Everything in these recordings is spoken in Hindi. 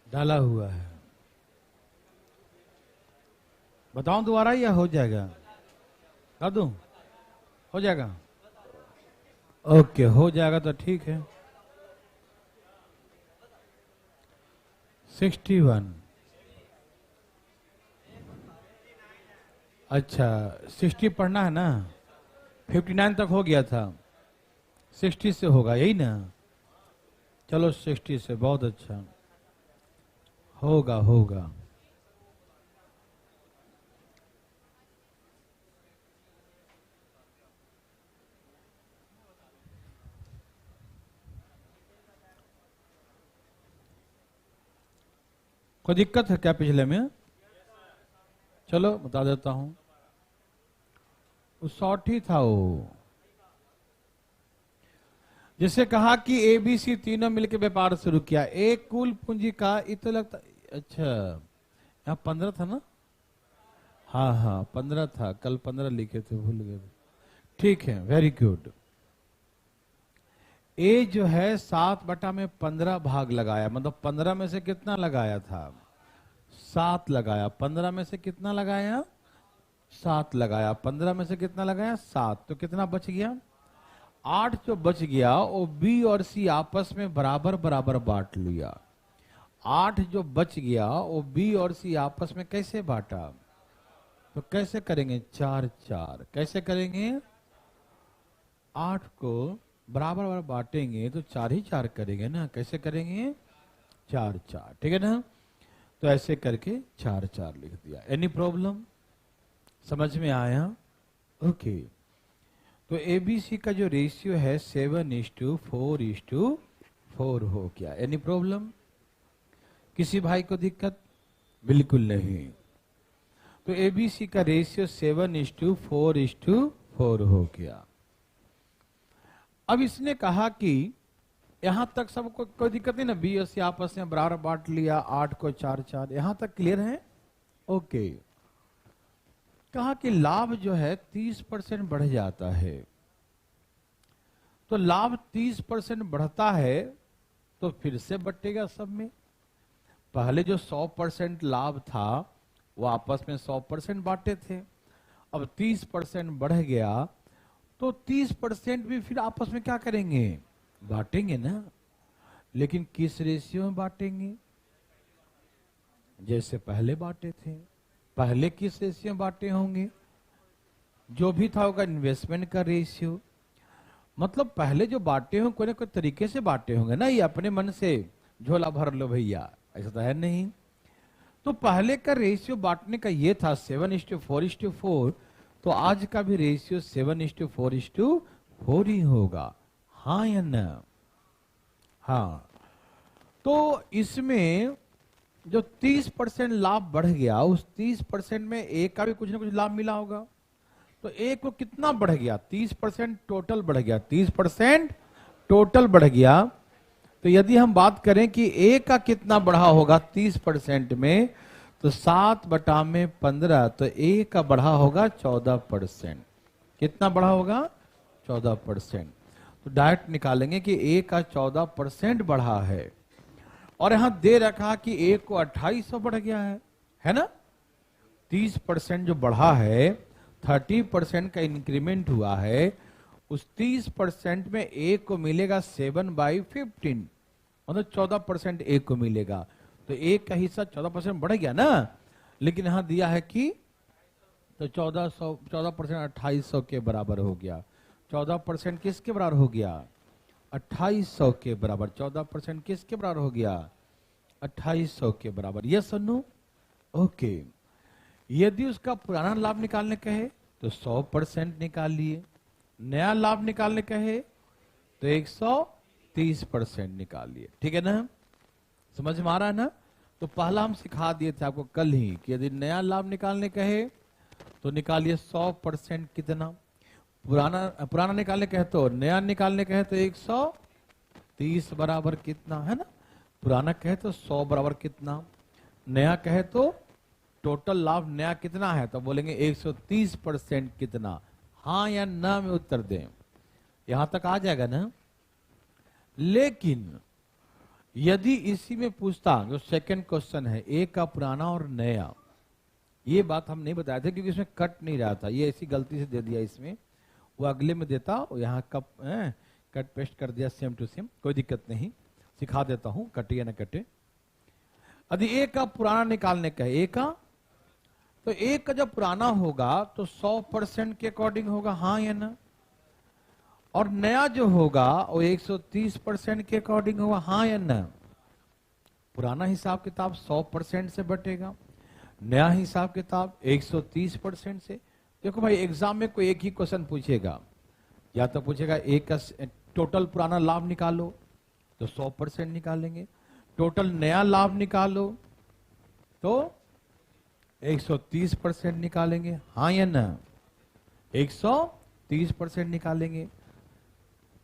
डाला हुआ है। बताऊं दोबारा या हो जाएगा? कर दूं? हो जाएगा? ओके, हो जाएगा तो ठीक है। 61। अच्छा, 60 पढ़ना है ना? 59 तक हो गया था, 60 से होगा, यही ना? चलो 60 से, बहुत अच्छा, होगा होगा। कोई दिक्कत है क्या पिछले में? चलो बता देता हूं। वो 60 ही था वो। जिसे कहा कि एबीसी तीनों मिलकर व्यापार शुरू किया, एक कुल पूंजी का इतना लगता। अच्छा, यहाँ 15 था ना? हाँ हाँ 15 था, कल 15 लिखे थे, भूल गए। ठीक है, वेरी गुड। ए जो है 7/15 भाग लगाया, मतलब 15 में से कितना लगाया था? 7 लगाया। 15 में से कितना लगाया? 7 लगाया। 15 में से कितना लगाया? 7। तो कितना बच गया? 8 जो बच गया वो बी और सी आपस में बराबर बराबर बांट लिया। 8 जो बच गया वो बी और सी आपस में कैसे बांटा? तो कैसे करेंगे? 4-4। कैसे करेंगे? 8 को बराबर बराबर बांटेंगे तो 4 ही 4 करेंगे ना। कैसे करेंगे? 4-4, ठीक है ना? तो ऐसे करके 4-4 लिख दिया। Any problem? समझ में आया? ओके। तो एबीसी का जो रेशियो है 7:4:4 हो गया। Any problem? किसी भाई को दिक्कत? बिल्कुल नहीं। तो एबीसी का रेशियो 7:4:4 हो गया। अब इसने कहा कि यहां तक सबको कोई दिक्कत नहीं ना? बी और सी आपस में बराबर बांट लिया, 8 को 4-4, यहां तक क्लियर है? ओके। कहा कि लाभ जो है 30% बढ़ जाता है। तो लाभ 30% बढ़ता है तो फिर से बटेगा सब में। पहले जो 100% लाभ था वो आपस में 100% बांटे थे। अब 30% बढ़ गया तो 30% भी फिर आपस में क्या करेंगे? बांटेंगे ना। लेकिन किस रेशियो में बांटेंगे? जैसे पहले बांटे थे। पहले किस रेशियो में बांटे होंगे? जो भी था होगा इन्वेस्टमेंट का रेशियो। मतलब पहले जो बांटे होंगे कोई ना कोई तरीके से बांटे होंगे ना, ये अपने मन से झोला भर लो भैया, ऐसा तो है नहीं। तो पहले का रेशियो बांटने का ये था 7:4:4, तो आज का भी रेशियो 7:4:4 ही होगा। हाँ या ना? हाँ। तो इसमें जो 30% लाभ बढ़ गया, उस 30% में एक का भी कुछ ना कुछ लाभ मिला होगा। तो एक को कितना बढ़ गया? 30% टोटल बढ़ गया। 30% टोटल बढ़ गया। तो यदि हम बात करें कि ए का कितना बढ़ा होगा 30% में, तो 7/15, तो ए का बढ़ा होगा 14%। कितना बढ़ा होगा? 14%। तो डायरेक्ट निकालेंगे कि ए का 14% बढ़ा है। और यहां दे रखा कि ए को 2800 बढ़ गया है ना? 30% जो बढ़ा है, 30% का इंक्रीमेंट हुआ है, उस 30% में ए को मिलेगा 7/15, मतलब 14% ए को मिलेगा। तो ए का हिस्सा 14% बढ़ गया ना। लेकिन यहां दिया है कि तो 14% 2800 के बराबर हो गया। 14% किसके बराबर हो गया? 2800 के बराबर। 14% किसके बराबर हो गया? 2800 के बराबर। यस और नो? ओके। यदि उसका पुराना लाभ निकालने कहे तो 100% निकालिए। नया लाभ निकालने कहे तो 130% निकालिए। ठीक है ना? समझ में आ रहा है ना? तो पहला हम सिखा दिए थे आपको कल ही कि यदि नया लाभ निकालने कहे तो निकालिए 100%। कितना? पुराना निकालने कहे तो नया निकालने कहे तो 130 बराबर कितना है ना? पुराना कहे तो 100 बराबर कितना? नया कहे तो टोटल लाभ नया कितना है तो बोलेंगे 130% कितना? हाँ या ना में उत्तर दें। यहां तक आ जाएगा ना? लेकिन यदि इसी में पूछता, जो सेकंड क्वेश्चन है, ए का पुराना और नया, ये बात हम नहीं बताए थे क्योंकि इसमें कट नहीं रहा था, ये ऐसी गलती से दे दिया इसमें, वो अगले में देता, यहाँ कट पेस्ट कर दिया सेम टू सेम, कोई दिक्कत नहीं, सिखा देता हूं कटे या न कटे। यदि ए का पुराना निकालने का है, ए का, तो ए का जब पुराना होगा तो 100% के अकॉर्डिंग होगा, हाँ या ना, और नया जो होगा वो 130% के अकॉर्डिंग होगा, हाँ या ना। पुराना हिसाब किताब 100% से बटेगा, नया हिसाब किताब 130% से। देखो भाई एग्जाम में कोई एक ही क्वेश्चन पूछेगा, या तो पूछेगा ए का टोटल पुराना लाभ निकालो तो 100% निकालेंगे, टोटल नया लाभ निकालो तो 130% निकालेंगे, हाँ या ना, 130% निकालेंगे।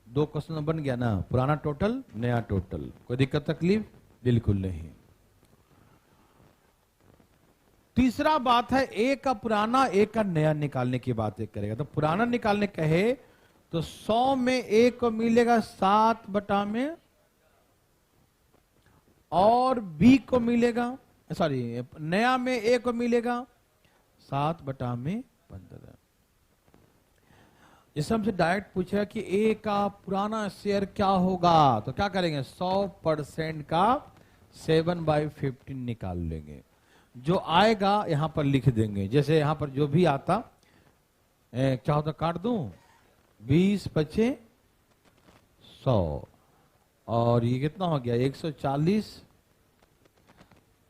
दो क्वेश्चन बन गया ना, पुराना टोटल नया टोटल, कोई दिक्कत तकलीफ बिल्कुल नहीं। तीसरा बात है ए का पुराना ए का नया निकालने की बात करेगा, तो पुराना निकालने कहे तो 100 में ए को मिलेगा 7 में, और बी को मिलेगा, सॉरी नया में ए को मिलेगा 7 में 15। इस हमसे डायरेक्ट पूछा कि ए का पुराना शेयर क्या होगा, तो क्या करेंगे, 100% का 7/15 निकाल लेंगे, जो आएगा यहां पर लिख देंगे। जैसे यहां पर जो भी आता क्या होता, काट दूं, 20 × 5 = 100, और ये कितना हो गया, 140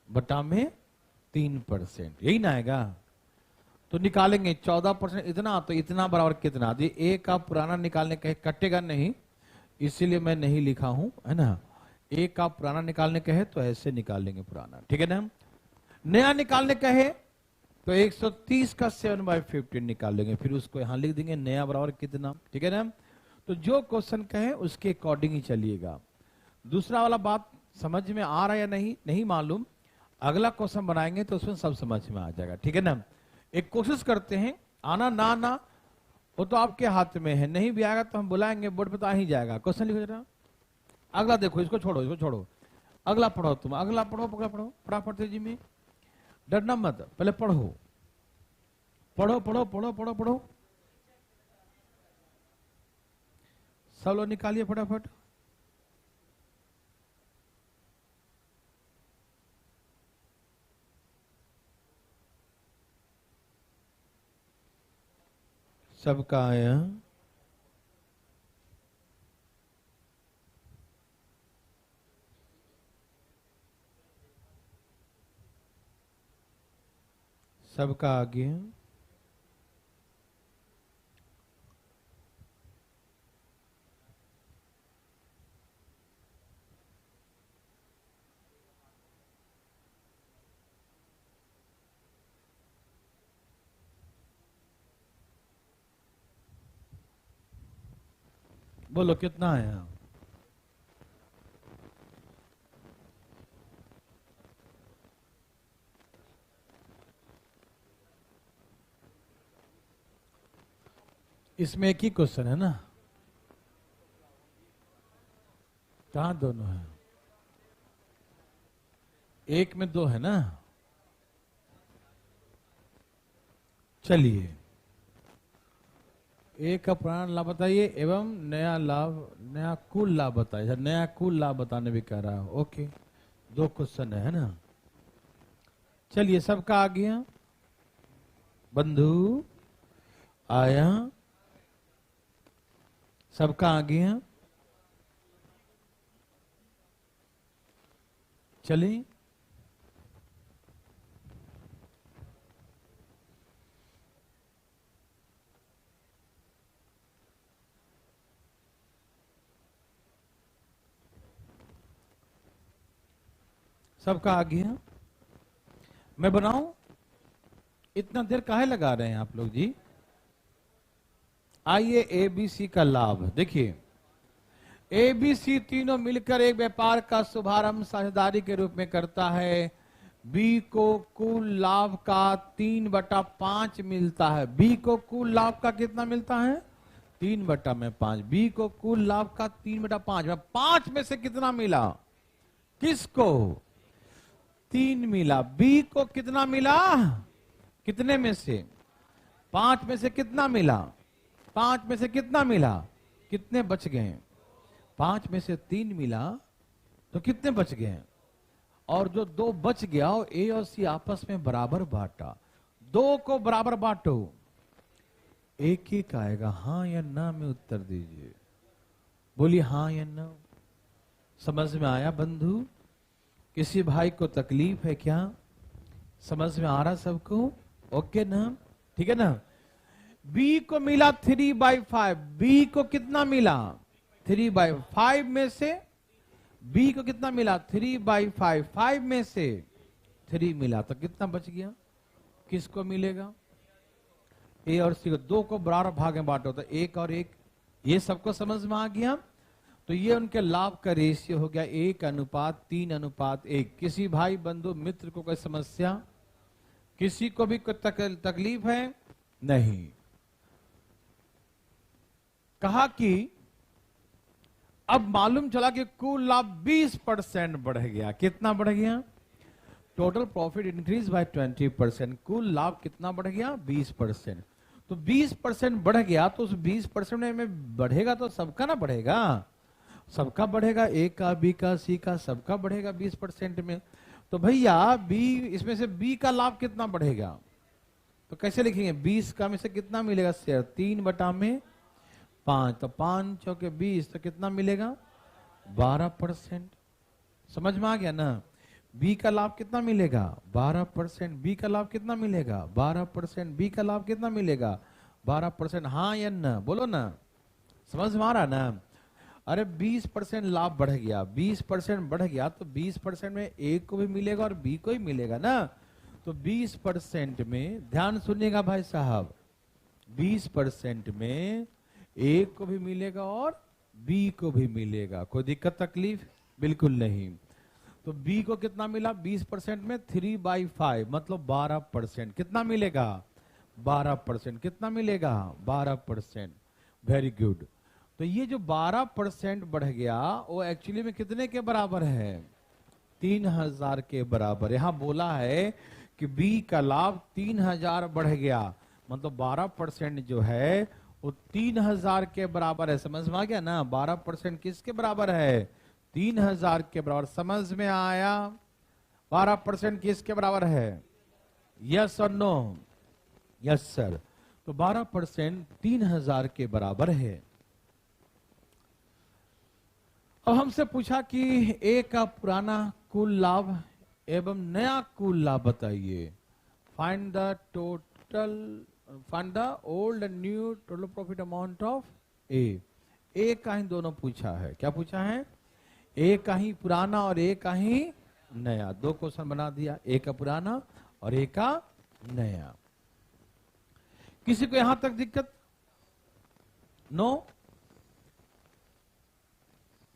बटा में 3%, यही ना आएगा। तो निकालेंगे 14% इतना, तो इतना बराबर कितना, ए का पुराना निकालने कहे कटेगा नहीं, इसीलिए मैं नहीं लिखा हूं, है ना। ए का पुराना निकालने कहे तो ऐसे निकालेंगे पुराना, ठीक है ना। नया निकालने कहे तो 130 का 7/15 निकालेंगे, फिर उसको यहां लिख देंगे नया बराबर कितना, ठीक है ना। तो जो क्वेश्चन कहे उसके अकॉर्डिंग ही चलिएगा। दूसरा वाला बात समझ में आ रहा है या नहीं मालूम, अगला क्वेश्चन बनाएंगे तो उसमें सब समझ में आ जाएगा, ठीक है ना। एक कोशिश करते हैं, आना ना ना वो तो आपके हाथ में है, नहीं भी आएगा तो हम बुलाएंगे, बोर्ड पे तो आ ही जाएगा। क्वेश्चन लिखो जरा, अगला देखो, इसको छोड़ो, अगला पढ़ो, तुम अगला पढ़ो फटाफट जी में, डरना मत, पहले पढ़ो, सब लोग निकालिए फटाफट। सबका आया, सबका आ गया, बोलो कितना आया। इसमें एक ही क्वेश्चन है ना, कहां दोनों है, एक में 2 है ना। चलिए, एक का पुराना लाभ बताइए एवं नया लाभ, नया कुल लाभ बताइए, नया कुल लाभ बताने भी कह रहा है, ओके, 2 क्वेश्चन है ना। चलिए, सबका आ गया, बंधु आया, सबका आ गया, चलिए सबका आ गया, मैं बनाऊं, इतना देर काहे लगा रहे हैं आप लोग जी। आइए, एबीसी का लाभ देखिए, एबीसी तीनों मिलकर एक व्यापार का शुभारंभ साझेदारी के रूप में करता है। बी को कुल लाभ का 3/5 मिलता है। बी को कुल लाभ का कितना मिलता है, 3/5। बी को कुल लाभ का 3/5 में 5 में से कितना मिला, किसको? 3 मिला। बी को कितना मिला? कितने में से? 5 में से कितना मिला? 5 में से कितना मिला? कितने बच गए? 5 में से 3 मिला तो कितने बच गए? और जो 2 बच गया वो ए और सी आपस में बराबर बांटा। 2 को बराबर बांटो, एक एक आएगा। हाँ या ना में उत्तर दीजिए। बोलिए हाँ या ना। समझ में आया बंधु? किसी भाई को तकलीफ है क्या? समझ में आ रहा सबको? ओके ना? ठीक है ना? बी को मिला 3/5। बी को कितना मिला? 3/5 में से बी को कितना मिला? 3/5। 5 में से 3 मिला तो कितना बच गया? किसको मिलेगा? ए और सी को। 2 को बराबर भाग में बांटो तो 1 और 1। ये सबको समझ में आ गया? तो ये उनके लाभ का रेशियो हो गया 1:3:1। किसी भाई बंधु मित्र को कोई समस्या? किसी को भी कोई तकलीफ है? नहीं। कहा कि अब मालूम चला कि कुल लाभ 20% बढ़ गया। कितना बढ़ गया? Total profit increase by 20%। कुल लाभ कितना बढ़ गया? 20%। तो 20% बढ़ गया तो उस 20% में बढ़ेगा तो सबका ना बढ़ेगा। सबका बढ़ेगा, ए का, बी का, सी का, सबका बढ़ेगा 20% में। तो भैया बी, इसमें से बी का लाभ कितना बढ़ेगा? तो कैसे लिखेंगे? 20 का में से कितना मिलेगा शेयर? 3/5। तो 5 चौके 20 तो कितना मिलेगा? 12%। समझ में आ गया ना? बी का लाभ कितना मिलेगा? 12%। बी का लाभ कितना मिलेगा? 12%। बी का लाभ कितना मिलेगा? 12%। हाँ या ना? बोलो ना। समझ में आ रहा ना? अरे 20% लाभ बढ़ गया, 20% बढ़ गया तो 20% में ए को भी मिलेगा और बी को ही मिलेगा ना। तो 20% में, ध्यान सुनिएगा भाई साहब, 20% में ए को भी मिलेगा और बी को भी मिलेगा। कोई दिक्कत तकलीफ? बिल्कुल नहीं। तो बी को कितना मिला? 20% में 3/5 मतलब 12%। कितना मिलेगा? 12%। कितना मिलेगा? 12%। Very good. तो ये जो 12% बढ़ गया वो एक्चुअली में कितने के बराबर है? 3000 के बराबर। यहां बोला है कि बी का लाभ 3000 बढ़ गया, मतलब 12% जो है वो 3000 के बराबर है। समझ में आ गया ना? 12% किसके बराबर है? 3000 के बराबर। समझ में आया? 12% किसके बराबर है? यस और नो? Yes sir. तो 12% 3000 के बराबर है। अब हमसे पूछा कि ए का पुराना कुल लाभ एवं नया कुल लाभ बताइए। Find the old and new total profit amount of A. A का ही दोनों पूछा है। क्या पूछा है? ए का ही पुराना और ए का ही नया। 2 क्वेश्चन बना दिया, ए का पुराना और ए का नया। किसी को यहां तक दिक्कत? नो?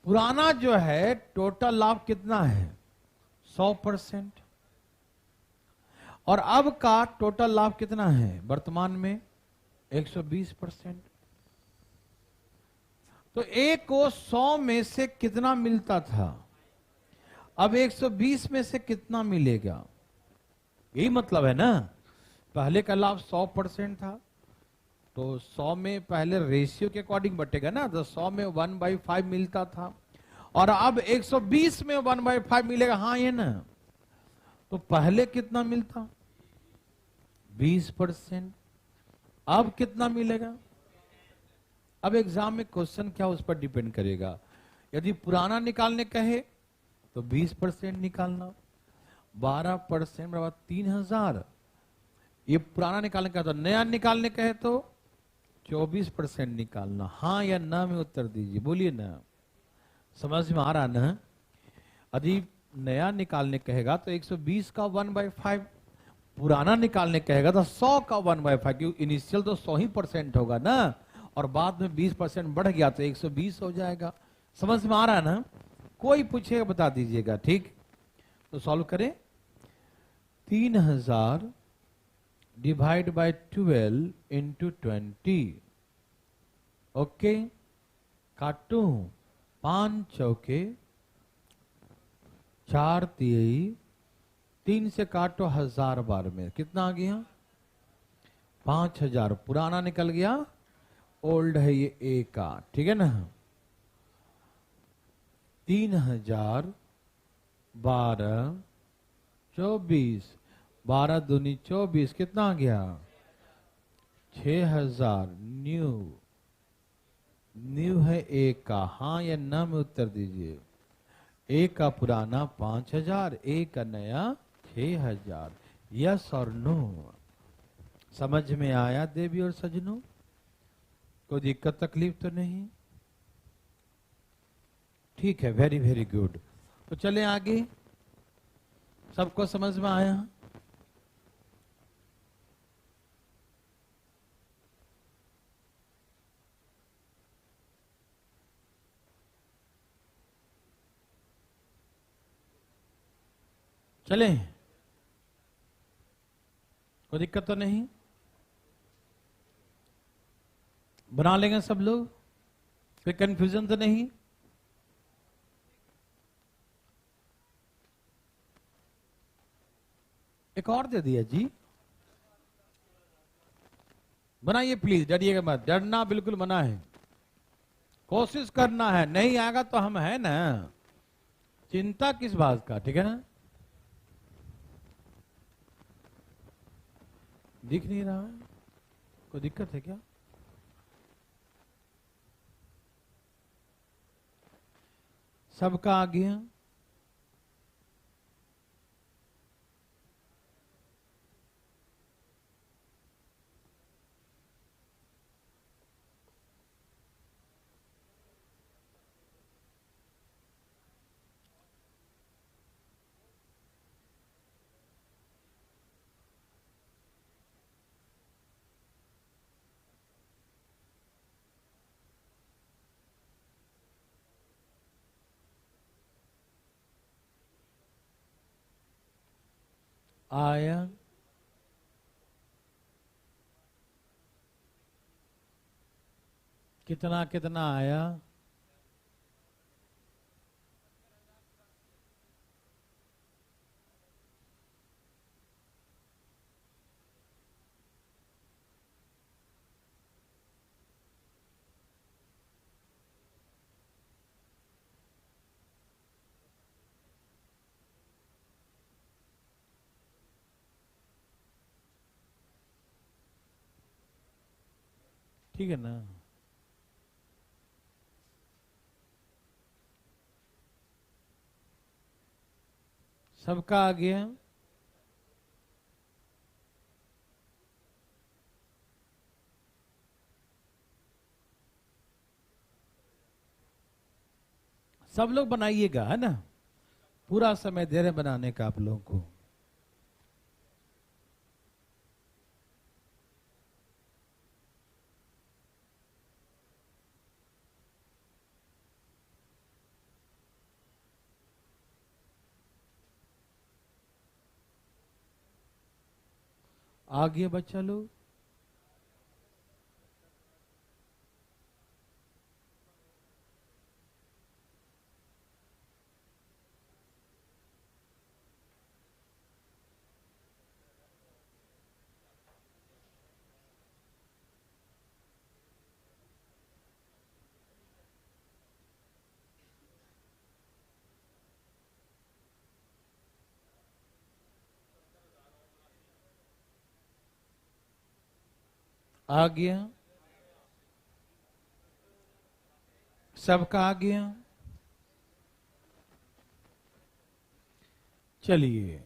पुराना जो है टोटल लाभ कितना है? 100%। और अब का टोटल लाभ कितना है वर्तमान में? 120%। तो ए को 100 में से कितना मिलता था? अब 120 में से कितना मिलेगा? यही मतलब है ना? पहले का लाभ 100% था तो 100 में पहले रेशियो के अकॉर्डिंग बटेगा ना। तो 100 में 1/5 मिलता था और अब 120 में 1/5 मिलेगा। हाँ ये ना? तो पहले कितना मिलता? 20%। अब कितना मिलेगा? अब एग्जाम में क्वेश्चन क्या उस पर डिपेंड करेगा। यदि पुराना निकालने कहे तो 20% निकालना। 12% बराबर 3000। ये पुराना निकालने का। तो नया निकालने कहे तो 24% निकालना। हाँ या ना में उत्तर दीजिए। बोलिए ना। समझ में आ रहा ना? यदि नया निकालने कहेगा तो 120 का 1/5, पुराना निकालने कहेगा तो 100 का 1/5, क्योंकि इनिशियल तो 100% होगा ना और बाद में 20% बढ़ गया तो 120 हो जाएगा। समझ में आ रहा है ना? कोई पूछेगा बता दीजिएगा। ठीक, तो सॉल्व करें। 3000 डिवाइड बाय 12 इंटू 20। ओके, काटू 5 चौके 4 तिहाई 3 से काटो 1000 बार में कितना आ गया 5000। पुराना निकल गया, ओल्ड है ये ए का, ठीक है ना। 3000 12 24, 12 दूनी 24, कितना आ गया 6000। न्यू, न्यू है ए का, हाँ या ना में उत्तर दीजिए। ए का पुराना 5000, ए का नया 6000। यस और नो? समझ में आया देवी और सजनों? कोई दिक्कत तकलीफ तो नहीं? ठीक है, वेरी वेरी गुड। तो चले आगे, सबको समझ में आया? चले, कोई दिक्कत तो नहीं? बना लेंगे सब लोग, कोई कंफ्यूजन तो नहीं? एक और दे दिया जी, बनाइए प्लीज, डरिएगा मत, डरना बिल्कुल मना है, कोशिश करना है, नहीं आएगा तो हम है ना, चिंता किस बात का, ठीक है ना। दिख नहीं रहा है, कोई दिक्कत है क्या? सबका आ गया? आया? कितना कितना आया? ठीक है ना। सबका आ गया? सब लोग बनाइएगा, है ना, पूरा समय दे रहे बनाने का आप लोगों को। आ गया बच्चा लोग? आ गया? सबका आ गया? चलिए,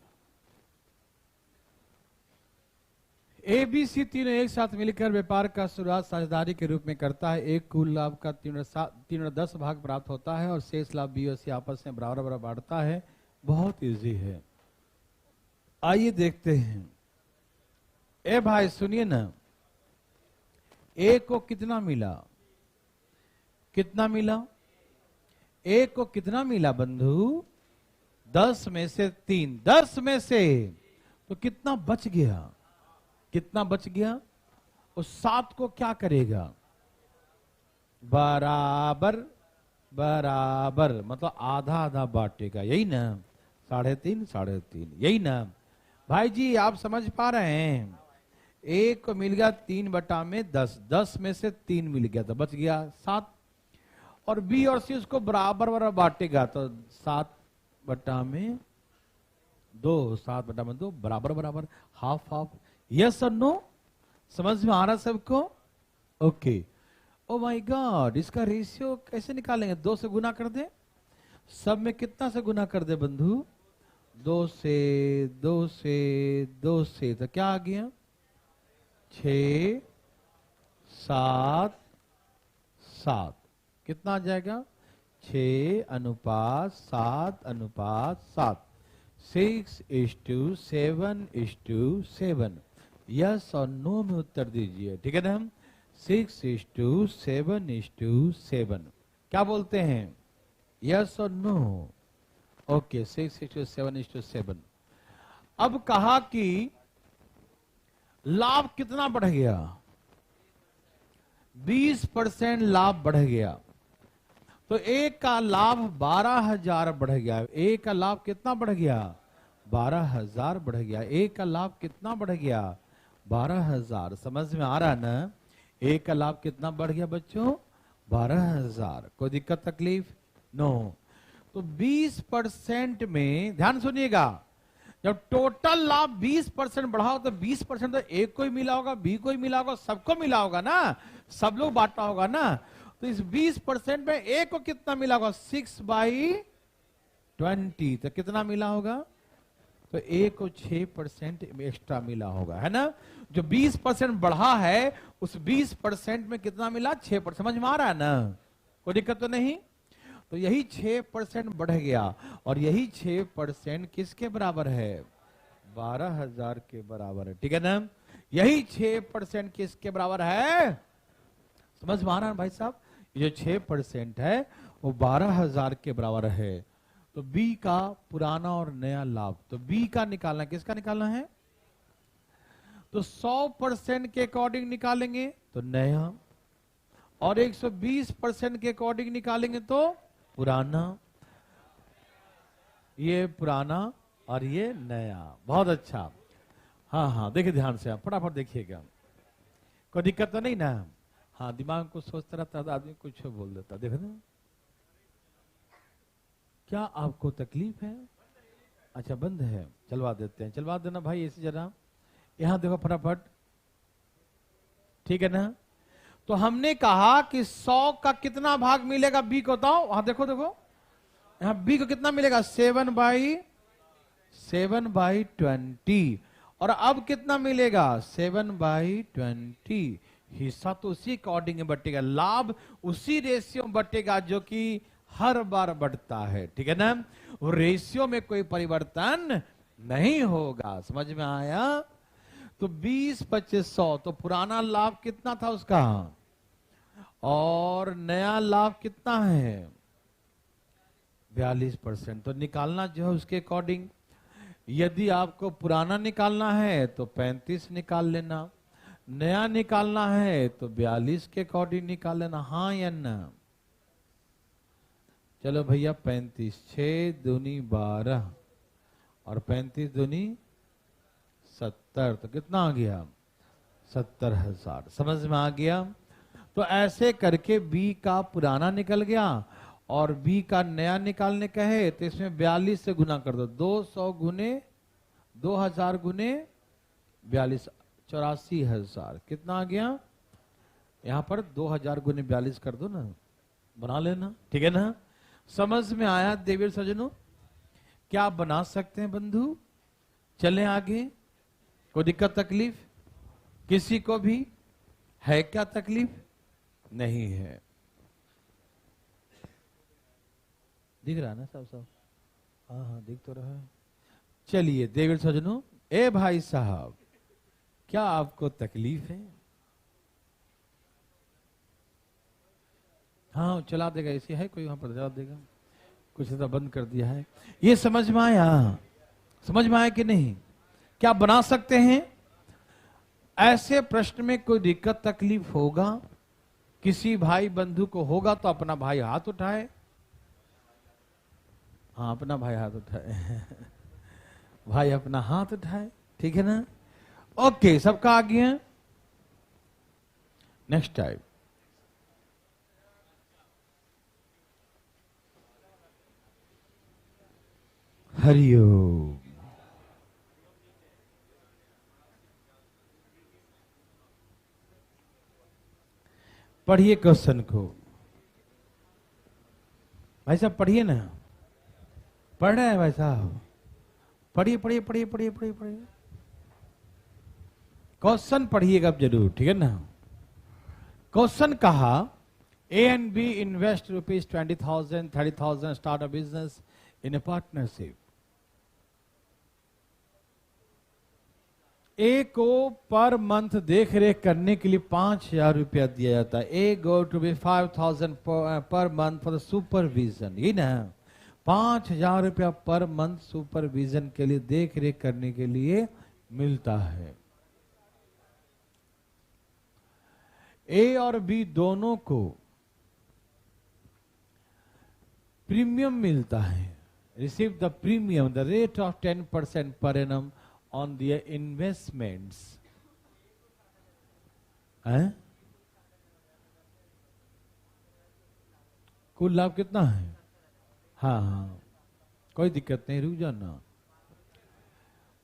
ए बी सी तीनों एक साथ मिलकर व्यापार का शुरुआत साझेदारी के रूप में करता है। एक कुल लाभ का 3/10 भाग प्राप्त होता है और शेष लाभ बी और सी आपस में बराबर बराबर बांटता है। बहुत इजी है, आइए देखते हैं। ए भाई सुनिए ना, ए को कितना मिला? कितना मिला? ए को कितना मिला बंधु? 10 में से 3, 10 में से, तो कितना बच गया? कितना बच गया? उस 7 को क्या करेगा? बराबर बराबर, मतलब आधा आधा बांटेगा, यही ना। 3.5 3.5 यही ना भाई जी, आप समझ पा रहे हैं। एक को मिल गया 3/10, 10 में से 3 मिल गया तो बच गया 7, और बी और सी उसको बराबर बराबर बांटेगा तो 7/2, 7/2 बराबर बराबर, हाफ हाफ। यस और नो, समझ में आ रहा सबको? ओके। ओ माय गॉड, इसका रेशियो कैसे निकालेंगे? 2 से गुना कर दे। सब में कितना से गुना कर दे बंधु? 2 से 2 से 2 से, तो क्या आ गया? 6 7 7। कितना आ जाएगा? 6:7:7। 6:7:7। यस और नो में उत्तर दीजिए, ठीक है ना? 6:7:7। क्या बोलते हैं? यस और नो? ओके, 6:7:7। अब कहा कि लाभ कितना बढ़ गया? 20% लाभ बढ़ गया। तो एक का लाभ 12,000 बढ़ गया। एक का लाभ कितना बढ़ गया? 12,000 बढ़ गया। एक का लाभ कितना बढ़ गया? 12,000। समझ में आ रहा ना? एक का लाभ कितना बढ़ गया बच्चों? 12,000। कोई दिक्कत तकलीफ? नो। तो 20% में ध्यान सुनिएगा, जब टोटल लाभ 20% बढ़ा हो तो 20% तो एक को ही मिला होगा, बी को ही मिला होगा, सबको मिला होगा ना, सब लोग बांटा होगा ना। तो इस 20% में ए को कितना मिला होगा? 6/20। तो कितना मिला होगा? तो ए को 6% एक्स्ट्रा मिला होगा, है ना? जो 20% बढ़ा है उस 20% में कितना मिला? 6%। समझ में आ रहा है ना? कोई दिक्कत तो नहीं? तो यही 6% बढ़ गया, और यही 6% किसके बराबर है? 12,000 के बराबर है, ठीक है ना? यही 6% किसके बराबर है? समझ में आ रहा है भाई साहब? ये जो 6% है वो 12,000 के बराबर है। तो बी का पुराना और नया लाभ, तो बी का निकालना, किसका निकालना है? तो 100% के अकॉर्डिंग निकालेंगे तो नया, और 120% के अकॉर्डिंग निकालेंगे तो पुराना। ये पुराना और ये नया। बहुत अच्छा। हाँ हाँ, देखिए ध्यान से, आप फटाफट देखिएगा। कोई दिक्कत तो नहीं ना? हाँ, दिमाग को सोचता रहता था आदमी, कुछ बोल देता। देखो ना, क्या आपको तकलीफ है? अच्छा, बंद है, चलवा देते हैं। चलवा देना भाई ऐसे जरा। यहां देखो फटाफट, ठीक है ना? तो हमने कहा कि 100 का कितना भाग मिलेगा बी को? बताओ। वहां देखो देखो, यहां बी को कितना मिलेगा? 7/20। और अब कितना मिलेगा? 7/20। हिस्सा तो उसी अकॉर्डिंग बटेगा, लाभ उसी रेशियो में बटेगा जो कि हर बार बढ़ता है, ठीक है ना? वो रेशियो में कोई परिवर्तन नहीं होगा। समझ में आया? तो 20/25 तो पुराना लाभ कितना था उसका, और नया लाभ कितना है? 42%। तो निकालना जो है उसके अकॉर्डिंग, यदि आपको पुराना निकालना है तो 35 निकाल लेना, नया निकालना है तो 42 के अकॉर्डिंग निकाल लेना। हाँ या ना? चलो भैया, 35, 6 दूनी 12 और 35 दूनी 70, तो कितना आ गया? 70,000। समझ में आ गया? तो ऐसे करके बी का पुराना निकल गया, और बी का नया निकालने का है तो इसमें 42 से गुना कर दो। 200 गुने 2000 गुने 42, 84,000। कितना आ गया? यहां पर 2000 गुने 42 कर दो ना, बना लेना, ठीक है ना? समझ में आया देवी सज्जनों? क्या आप बना सकते हैं बंधु? चलें आगे। कोई दिक्कत तकलीफ किसी को भी है? क्या तकलीफ नहीं है? दिख रहा ना सब सब? हाँ हाँ, दिख तो रहा है। चलिए देवी सज्जनों, ए भाई साहब, क्या आपको तकलीफ है? हाँ, चला देगा। ऐसी है कोई वहां पर? चला देगा। कुछ तो बंद कर दिया है। ये समझ में आया? समझ में आया कि नहीं? क्या बना सकते हैं? ऐसे प्रश्न में कोई दिक्कत तकलीफ होगा, किसी भाई बंधु को होगा तो अपना भाई हाथ उठाए। हाँ अपना भाई हाथ उठाए। भाई अपना हाथ उठाए, ठीक है ना। ओके, सबका आ गया। Next time. हरिओम। पढ़िए क्वेश्चन को, भाई साहब पढ़िए ना। पढ़ रहे हैं भाई साहब? पढ़िए पढ़िए पढ़िए पढ़िए पढ़िए पढ़िए, क्वेश्चन पढ़िएगा अब जरूर, ठीक है ना। क्वेश्चन कहा, A and B invest ₹20,000 30,000 start a business in a partnership. A को पर मंथ देख रेख करने के लिए 5,000 रुपया दिया जाता है। ए go to be 5,000 per month for the supervision, ये ना 5,000 रुपया पर मंथ सुपरविजन के लिए, देख रेख करने के लिए मिलता है। ए और बी दोनों को प्रीमियम मिलता है। Receive the premium the rate of 10% per annum on their investments. कुल लाभ कितना है? हाँ हाँ, कोई दिक्कत नहीं, रुक जाना।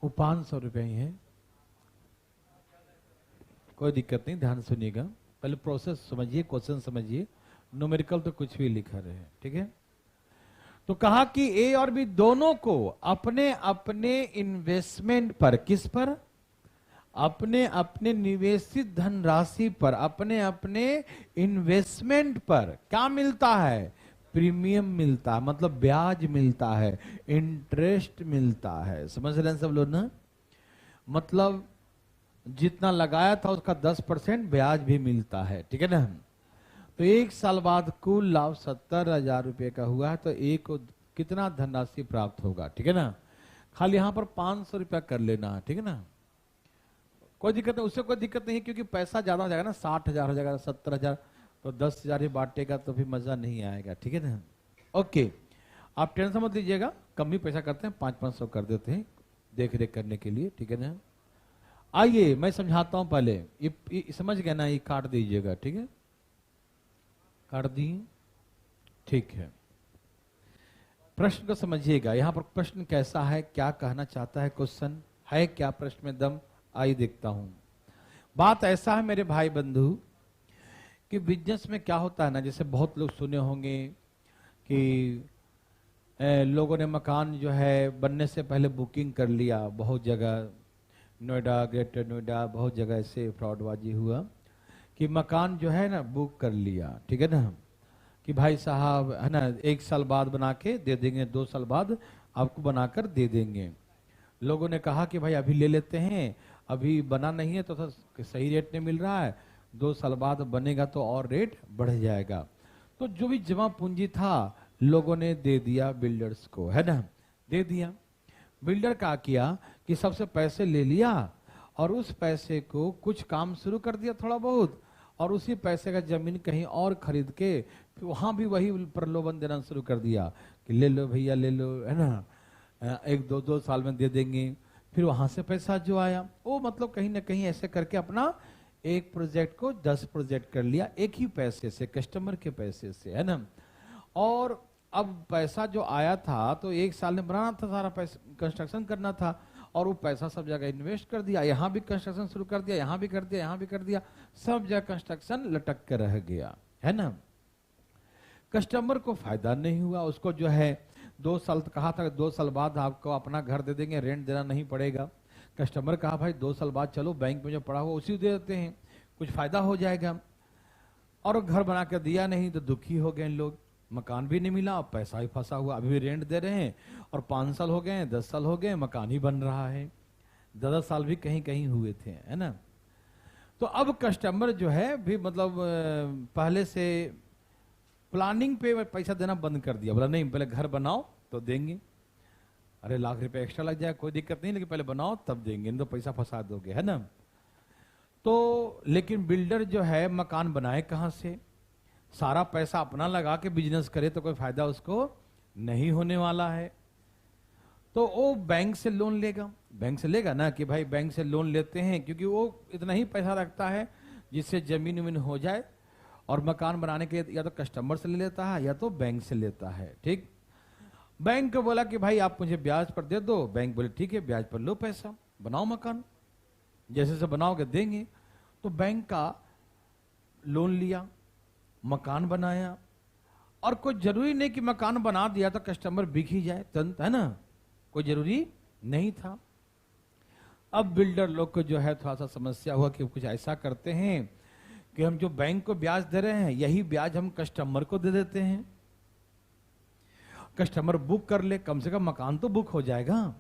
वो 500 रुपये ही है, कोई दिक्कत नहीं, ध्यान सुनिएगा। पहले प्रोसेस समझिए, क्वेश्चन समझिए, न्यूमेरिकल तो कुछ भी लिखा रहे, ठीक है। तो कहा कि ए और बी दोनों को अपने अपने इन्वेस्टमेंट पर, किस पर? अपने अपने निवेशित धनराशि पर, अपने अपने इन्वेस्टमेंट पर क्या मिलता है? प्रीमियम मिलता है, मतलब ब्याज मिलता है, इंटरेस्ट मिलता है। समझ रहे हैं सब लोग ना? मतलब जितना लगाया था उसका 10% ब्याज भी मिलता है, ठीक है ना। तो 1 साल बाद कुल लाभ 70,000 रुपये का हुआ है, तो एक को कितना धनराशि प्राप्त होगा, ठीक है ना। खाली यहां पर 500 रुपया कर लेना है, ठीक है ना। कोई दिक्कत नहीं, उससे कोई दिक्कत नहीं, क्योंकि पैसा ज्यादा हो जाएगा ना, 60,000 हो जाएगा, 70,000, तो 10,000 ही बांटेगा तो फिर मजा नहीं आएगा, ठीक है ना। ओके, आप टेंशन मत लीजिएगा, कम ही पैसा करते हैं, 500-500 कर देते हैं देख रेख करने के लिए, ठीक है ना। आइए मैं समझाता हूं पहले, ये समझ गया ना, ये काट दीजिएगा, ठीक है, काट दी, ठीक है। प्रश्न को समझिएगा, यहां पर प्रश्न कैसा है, क्या कहना चाहता है, क्वेश्चन है क्या, प्रश्न में दम, आई देखता हूं। बात ऐसा है मेरे भाई बंधु कि बिजनेस में क्या होता है ना, जैसे बहुत लोग सुने होंगे कि लोगों ने मकान जो है बनने से पहले बुकिंग कर लिया, बहुत जगह, नोएडा, ग्रेटर नोएडा, बहुत जगह ऐसे फ्रॉडबाजी हुआ कि मकान जो है ना बुक कर लिया, ठीक है ना, कि भाई साहब है ना 1 साल बाद बना के दे देंगे, 2 साल बाद आपको बनाकर दे देंगे। लोगों ने कहा कि भाई अभी ले लेते हैं, अभी बना नहीं है तो सही रेट नहीं मिल रहा है, 2 साल बाद बनेगा तो और रेट बढ़ जाएगा। तो जो भी जमा पूंजी था लोगों ने दे दिया बिल्डर्स को, है ना, दे दिया। बिल्डर क्या किया कि सबसे पैसे ले लिया और उस पैसे को कुछ काम शुरू कर दिया थोड़ा बहुत, और उसी पैसे का जमीन कहीं और खरीद के फिर वहां भी वही प्रलोभन देना शुरू कर दिया कि ले लो भैया ले लो, है ना, 1-2 साल में दे देंगे। फिर वहां से पैसा जो आया वो मतलब कहीं ना कहीं ऐसे करके अपना एक प्रोजेक्ट को 10 प्रोजेक्ट कर लिया एक ही पैसे से, कस्टमर के पैसे से, है ना। और अब पैसा जो आया था तो 1 साल में बनाना था, सारा पैसा कंस्ट्रक्शन करना था, और वो पैसा सब जगह इन्वेस्ट कर दिया, यहाँ भी कंस्ट्रक्शन शुरू कर दिया, यहाँ भी कर दिया, यहाँ भी कर दिया, सब जगह कंस्ट्रक्शन लटक के रह गया, है ना। कस्टमर को फायदा नहीं हुआ, उसको जो है 2 साल कहा था 2 साल बाद आपको अपना घर दे देंगे, रेंट देना नहीं पड़ेगा। कस्टमर कहा भाई 2 साल बाद चलो बैंक में जो पड़ा हुआ उसी दे देते हैं, कुछ फायदा हो जाएगा। और घर बना कर दिया नहीं तो दुखी हो गए लोग, मकान भी नहीं मिला, पैसा भी फंसा हुआ, अभी भी रेंट दे रहे हैं, और 5 साल हो गए, 10 साल हो गए, मकान ही बन रहा है, 10 साल भी कहीं कहीं हुए थे, है ना। तो अब कस्टमर जो है भी मतलब पहले से प्लानिंग पे पैसा देना बंद कर दिया, बोला नहीं पहले घर बनाओ तो देंगे, अरे लाख रुपए एक्स्ट्रा लग जाए कोई दिक्कत नहीं, लेकिन पहले बनाओ तब देंगे, नहीं तो पैसा फंसा दोगे, है ना। तो लेकिन बिल्डर जो है मकान बनाए कहां से, सारा पैसा अपना लगा के बिजनेस करे तो कोई फायदा उसको नहीं होने वाला है, तो वो बैंक से लोन लेगा। बैंक से लेगा ना, कि भाई बैंक से लोन लेते हैं क्योंकि वो इतना ही पैसा रखता है जिससे जमीन उमीन हो जाए, और मकान बनाने के लिए या तो कस्टमर से ले लेता है या तो बैंक से लेता है। ठीक, बैंक को बोला कि भाई आप मुझे ब्याज पर दे दो, बैंक बोले ठीक है ब्याज पर लो पैसा, बनाओ मकान, जैसे से बनाओगे देंगे। तो बैंक का लोन लिया, मकान बनाया, और कोई जरूरी नहीं कि मकान बना दिया तो कस्टमर बिक ही जाए तुरंत, है ना, कोई जरूरी नहीं था। अब बिल्डर लोग को जो है थोड़ा सा समस्या हुआ कि कुछ ऐसा करते हैं कि हम जो बैंक को ब्याज दे रहे हैं यही ब्याज हम कस्टमर को दे देते हैं, कस्टमर बुक कर ले, कम से कम मकान तो बुक हो जाएगा।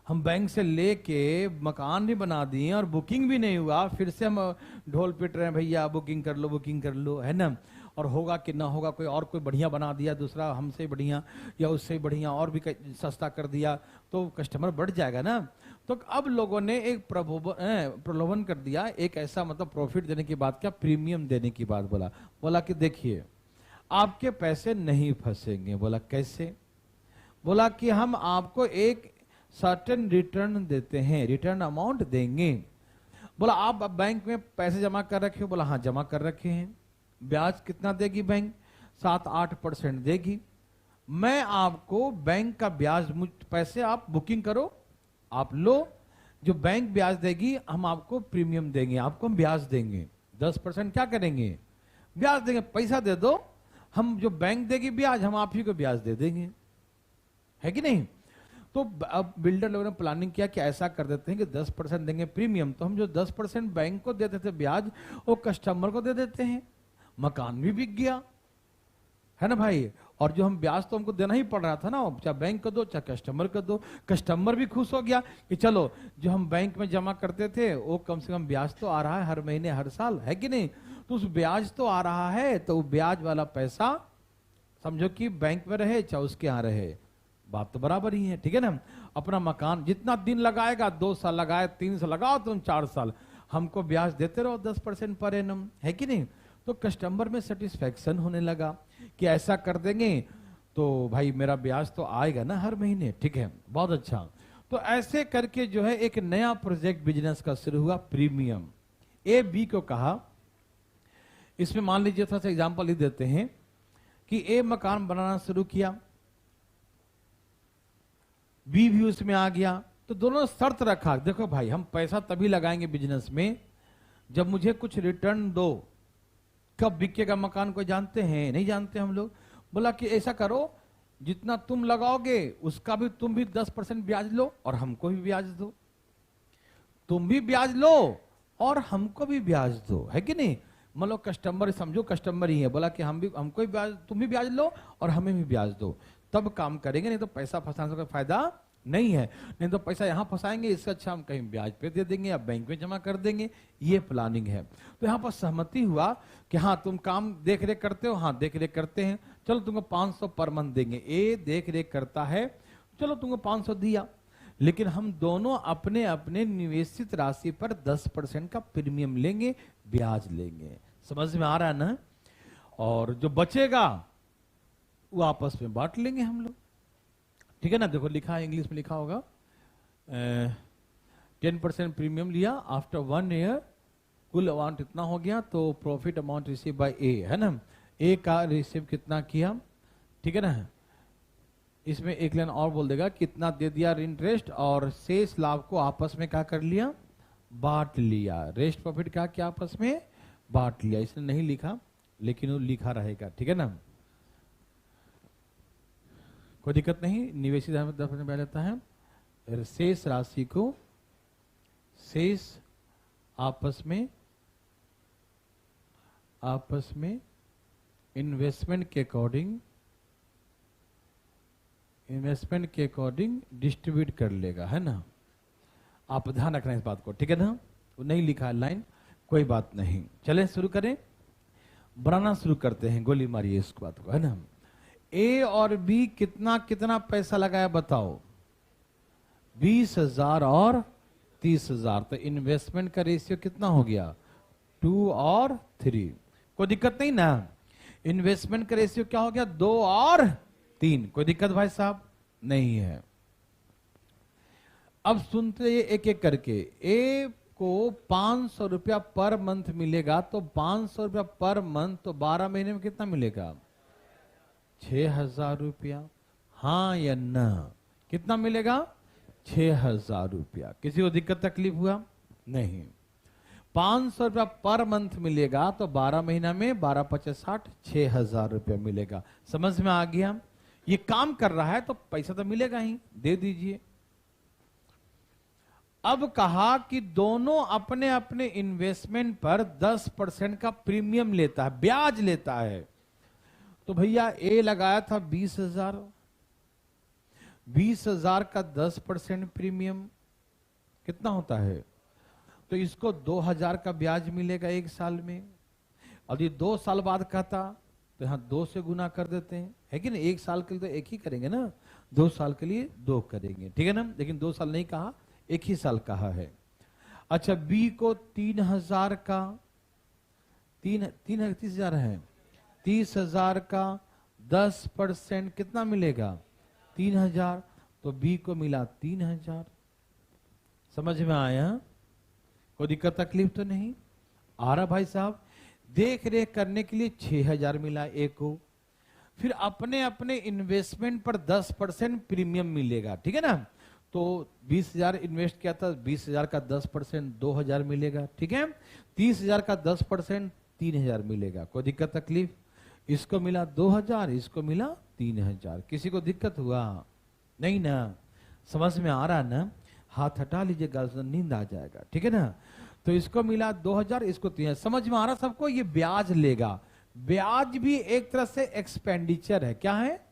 हम बैंक से लेके मकान भी बना दिए और बुकिंग भी नहीं हुआ, फिर से हम ढोल पिट रहे हैं भैया बुकिंग कर लो, बुकिंग कर लो, है ना, और होगा कि ना होगा, कोई और कोई बढ़िया बना दिया दूसरा हमसे बढ़िया या उससे बढ़िया और भी सस्ता कर दिया तो कस्टमर बढ़ जाएगा ना। तो अब लोगों ने एक प्रलोभन कर दिया, एक ऐसा मतलब प्रॉफिट देने की बात, क्या प्रीमियम देने की बात बोला कि देखिए आपके पैसे नहीं फंसेंगे। बोला कैसे? बोला कि हम आपको एक सर्टेन रिटर्न देते हैं, रिटर्न अमाउंट देंगे। बोला आप बैंक में पैसे जमा कर रखे हो? बोला हाँ जमा कर रखे हैं। ब्याज कितना देगी बैंक? 7-8% देगी। मैं आपको बैंक का ब्याज, पैसे आप बुकिंग करो, आप लो, जो बैंक ब्याज देगी हम आपको प्रीमियम देंगे, आपको हम ब्याज देंगे 10%। क्या करेंगे? ब्याज देंगे। पैसा दे दो, हम जो बैंक देगी ब्याज हम आप ही को ब्याज दे देंगे, है कि नहीं? तो अब बिल्डर लोगों ने प्लानिंग किया कि ऐसा कर देते हैं कि 10% देंगे प्रीमियम, तो हम जो 10% बैंक को देते थे ब्याज वो कस्टमर को दे देते हैं, मकान भी बिक गया, है ना भाई। और जो हम ब्याज तो हमको देना ही पड़ रहा था ना, चाहे बैंक को दो चाहे कस्टमर को दो, कस्टमर भी खुश हो गया कि चलो जो हम बैंक में जमा करते थे वो कम से कम ब्याज तो आ रहा है हर महीने हर साल, है कि नहीं? तो उस ब्याज तो आ रहा है, तो वो ब्याज वाला पैसा समझो कि बैंक में रहे चाहे उसके यहाँ रहे, बात तो बराबर ही है, ठीक है ना। अपना मकान जितना दिन लगाएगा, 2 साल लगाए, 3 साल लगाओ, तुम 4 साल हमको ब्याज देते रहो 10% पर एनम, है कि नहीं? तो कस्टमर में सेटिस्फेक्शन होने लगा कि ऐसा कर देंगे तो भाई मेरा ब्याज तो आएगा ना हर महीने, ठीक है, बहुत अच्छा। तो ऐसे करके जो है एक नया प्रोजेक्ट बिजनेस का शुरू हुआ, प्रीमियम। ए बी को कहा, इसमें मान लीजिए थोड़ा सा एग्जांपल ही देते हैं कि ए मकान बनाना शुरू किया, बी भी उसमें आ गया, तो दोनों शर्त रखा, देखो भाई हम पैसा तभी लगाएंगे बिजनेस में जब मुझे कुछ रिटर्न दो। कब बिकेगा मकान को जानते हैं? नहीं जानते हम लोग। बोला कि ऐसा करो, जितना तुम लगाओगे उसका भी तुम भी 10% ब्याज लो और हमको भी ब्याज दो, तुम भी ब्याज लो और हमको भी ब्याज दो, है कि नहीं? मतलब कस्टमर, समझो कस्टमर ही है, बोला कि हमको भी ब्याज, तुम भी ब्याज लो और हमें भी ब्याज दो, तब काम करेंगे, नहीं तो पैसा फंसाने का फायदा नहीं है। नहीं तो पैसा यहां फंसाएंगे, इससे अच्छा हम कहीं ब्याज पे दे देंगे या बैंक में जमा कर देंगे, ये प्लानिंग है। तो यहाँ पर सहमति हुआ कि हाँ तुम काम देख रेख करते हो, हाँ देख रेख करते हैं, चलो तुमको 500 पर मंथ देंगे। ए देख रेख करता है, चलो तुमको 500 दिया, लेकिन हम दोनों अपने अपने निवेशित राशि पर 10% का प्रीमियम लेंगे, ब्याज लेंगे। समझ में आ रहा है ना? और जो बचेगा वो आपस में बांट लेंगे हम लोग, ठीक है ना। देखो लिखा है, इंग्लिश में लिखा होगा 10% प्रीमियम लिया, आफ्टर 1 ईयर कुल अमाउंट इतना हो गया, तो प्रॉफिट अमाउंट रिसीव बाय ए, है ना। ए का रिसीव कितना किया, ठीक है ना। इसमें एक लाइन और बोल देगा कितना दे दिया इंटरेस्ट, और शेष लाभ को आपस में क्या कर लिया, बांट लिया। रेस्ट प्रॉफिट का क्या आपस में बांट लिया, इसने नहीं लिखा लेकिन वो लिखा रहेगा, ठीक है ना, कोई दिक्कत नहीं। निवेशित 10% ब्याज लेता है, शेष राशि को शेष आपस में इन्वेस्टमेंट के अकॉर्डिंग डिस्ट्रीब्यूट कर लेगा, है ना। आप ध्यान रखना इस बात को, ठीक है ना। वो नहीं लिखा है लाइन, कोई बात नहीं। चले शुरू करें, बनाना शुरू करते हैं, गोली मारिए इस बात को, है ना। ए और बी कितना कितना पैसा लगाया बताओ? 20,000 और 30,000, तो इन्वेस्टमेंट का रेशियो कितना हो गया? 2 और 3। कोई दिक्कत नहीं ना। इन्वेस्टमेंट का रेशियो क्या हो गया? 2 और 3। कोई दिक्कत भाई साहब नहीं है। अब सुनते एक एक करके। ए को 500 रुपया पर मंथ मिलेगा, तो 500 रुपया पर मंथ, तो 12 महीने में कितना मिलेगा? 6,000 रुपया। हाँ या ना? कितना मिलेगा? 6,000 रुपया। किसी को दिक्कत तकलीफ हुआ? नहीं। 500 रुपया पर मंथ मिलेगा, तो 12 महीना में 12 50 60, 6,000 रुपया मिलेगा। समझ में आ गया? ये काम कर रहा है तो पैसा तो मिलेगा ही, दे दीजिए। अब कहा कि दोनों अपने अपने इन्वेस्टमेंट पर 10% का प्रीमियम लेता है, ब्याज लेता है। तो भैया ए लगाया था 20,000, 20,000 का 10% प्रीमियम कितना होता है? तो इसको 2,000 का ब्याज मिलेगा 1 साल में। और ये 2 साल बाद कहता तो यहां 2 से गुना कर देते हैं, है कि नहीं? 1 साल के लिए तो 1 ही करेंगे ना, 2 साल के लिए 2 करेंगे, ठीक है ना? लेकिन 2 साल नहीं कहा, 1 ही साल कहा है। अच्छा, बी को 3,000 का 30,000 है, 30,000 का 10% कितना मिलेगा? 3,000। तो बी को मिला 3,000। समझ में आया? कोई दिक्कत तकलीफ तो नहीं आ रहा भाई साहब? देख रेख करने के लिए 6,000 मिला ए को। फिर अपने अपने इन्वेस्टमेंट पर 10% प्रीमियम मिलेगा, ठीक है ना? तो 20,000 इन्वेस्ट किया था, 20,000 का 10% 2,000 मिलेगा, ठीक है? 30,000 का 10% 3,000 मिलेगा। कोई दिक्कत तकलीफ? इसको मिला 2,000, इसको मिला 3,000। किसी को दिक्कत हुआ? नहीं ना? समझ में आ रहा ना? हाथ हटा लीजिएगा, नींद आ जाएगा, ठीक है ना? तो इसको मिला 2,000, इसको 3,000। समझ में आ रहा सबको? ये ब्याज लेगा। ब्याज भी एक तरह से एक्सपेंडिचर है। क्या है?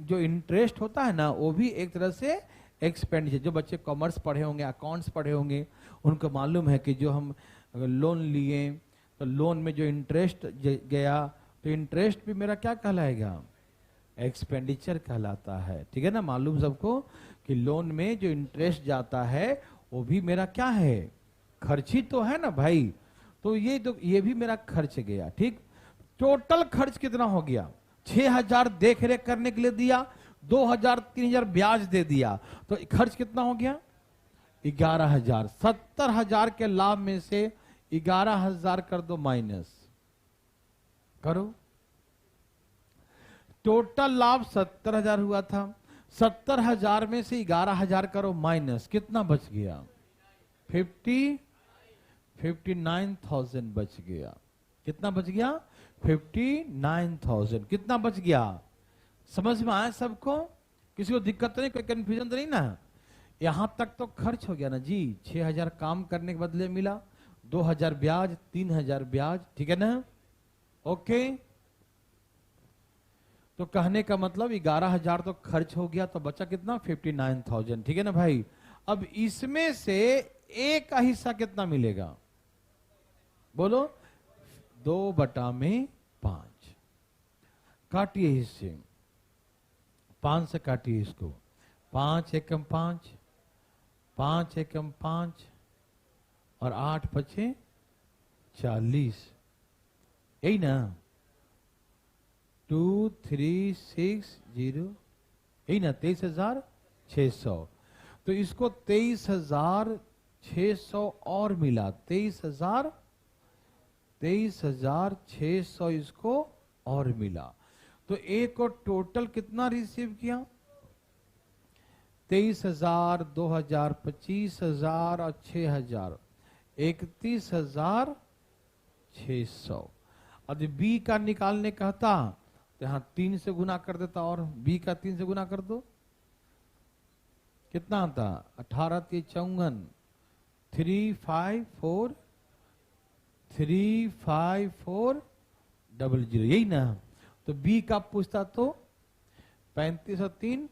जो इंटरेस्ट होता है ना, वो भी एक तरह से एक्सपेंडिचर। जो बच्चे कॉमर्स पढ़े होंगे, अकाउंट्स पढ़े होंगे, उनको मालूम है कि जो हम अगर लोन लिए तो लोन में जो इंटरेस्ट गया, तो इंटरेस्ट भी मेरा क्या कहलाएगा? एक्सपेंडिचर कहलाता है, ठीक है ना? मालूम सबको कि लोन में जो इंटरेस्ट जाता है वो भी मेरा क्या है? खर्च ही तो है ना भाई। तो ये भी मेरा खर्च गया, ठीक? टोटल खर्च कितना हो गया? 6,000 देख रेख करने के लिए दिया, 2,000 3,000 ब्याज दे दिया, तो खर्च कितना हो गया? 11,000। 70,000 के लाभ में से 11,000 कर दो माइनस, करो। टोटल लाभ 70,000 हुआ था, 70,000 में से 11,000 करो माइनस, कितना बच गया? 59,000 बच गया। कितना बच गया? 59,000। कितना बच गया? समझ में आया सबको? किसी को दिक्कत तो नहीं, कोई कंफ्यूजन तो नहीं ना? यहां तक तो खर्च हो गया ना जी। 6,000 काम करने के बदले मिला, 2,000 ब्याज, 3,000 ब्याज, ठीक है ना? ओके। तो कहने का मतलब 11,000 तो खर्च हो गया, तो बचा कितना? 59,000, ठीक है ना भाई? अब इसमें से ए का हिस्सा कितना मिलेगा? बोलो। 2/5। काटिए हिस्से, 5 से काटिए इसको। 5 एकम 5, 5 एकम 5 और 8 पचे 40। यही ना? 2360, यही ना? 23,600। तो इसको 23,600 और मिला, 23,600 इसको और मिला। तो ए को टोटल कितना रिसीव किया? 23,000, 2,000, 25,000 और 6,000, 31,600। अब बी का निकालने कहता तो यहां 3 से गुना कर देता, और बी का 3 से गुना कर दो, कितना आता? 18 3 54, 354 35400, यही ना? तो बी का पूछता तो 35 और 3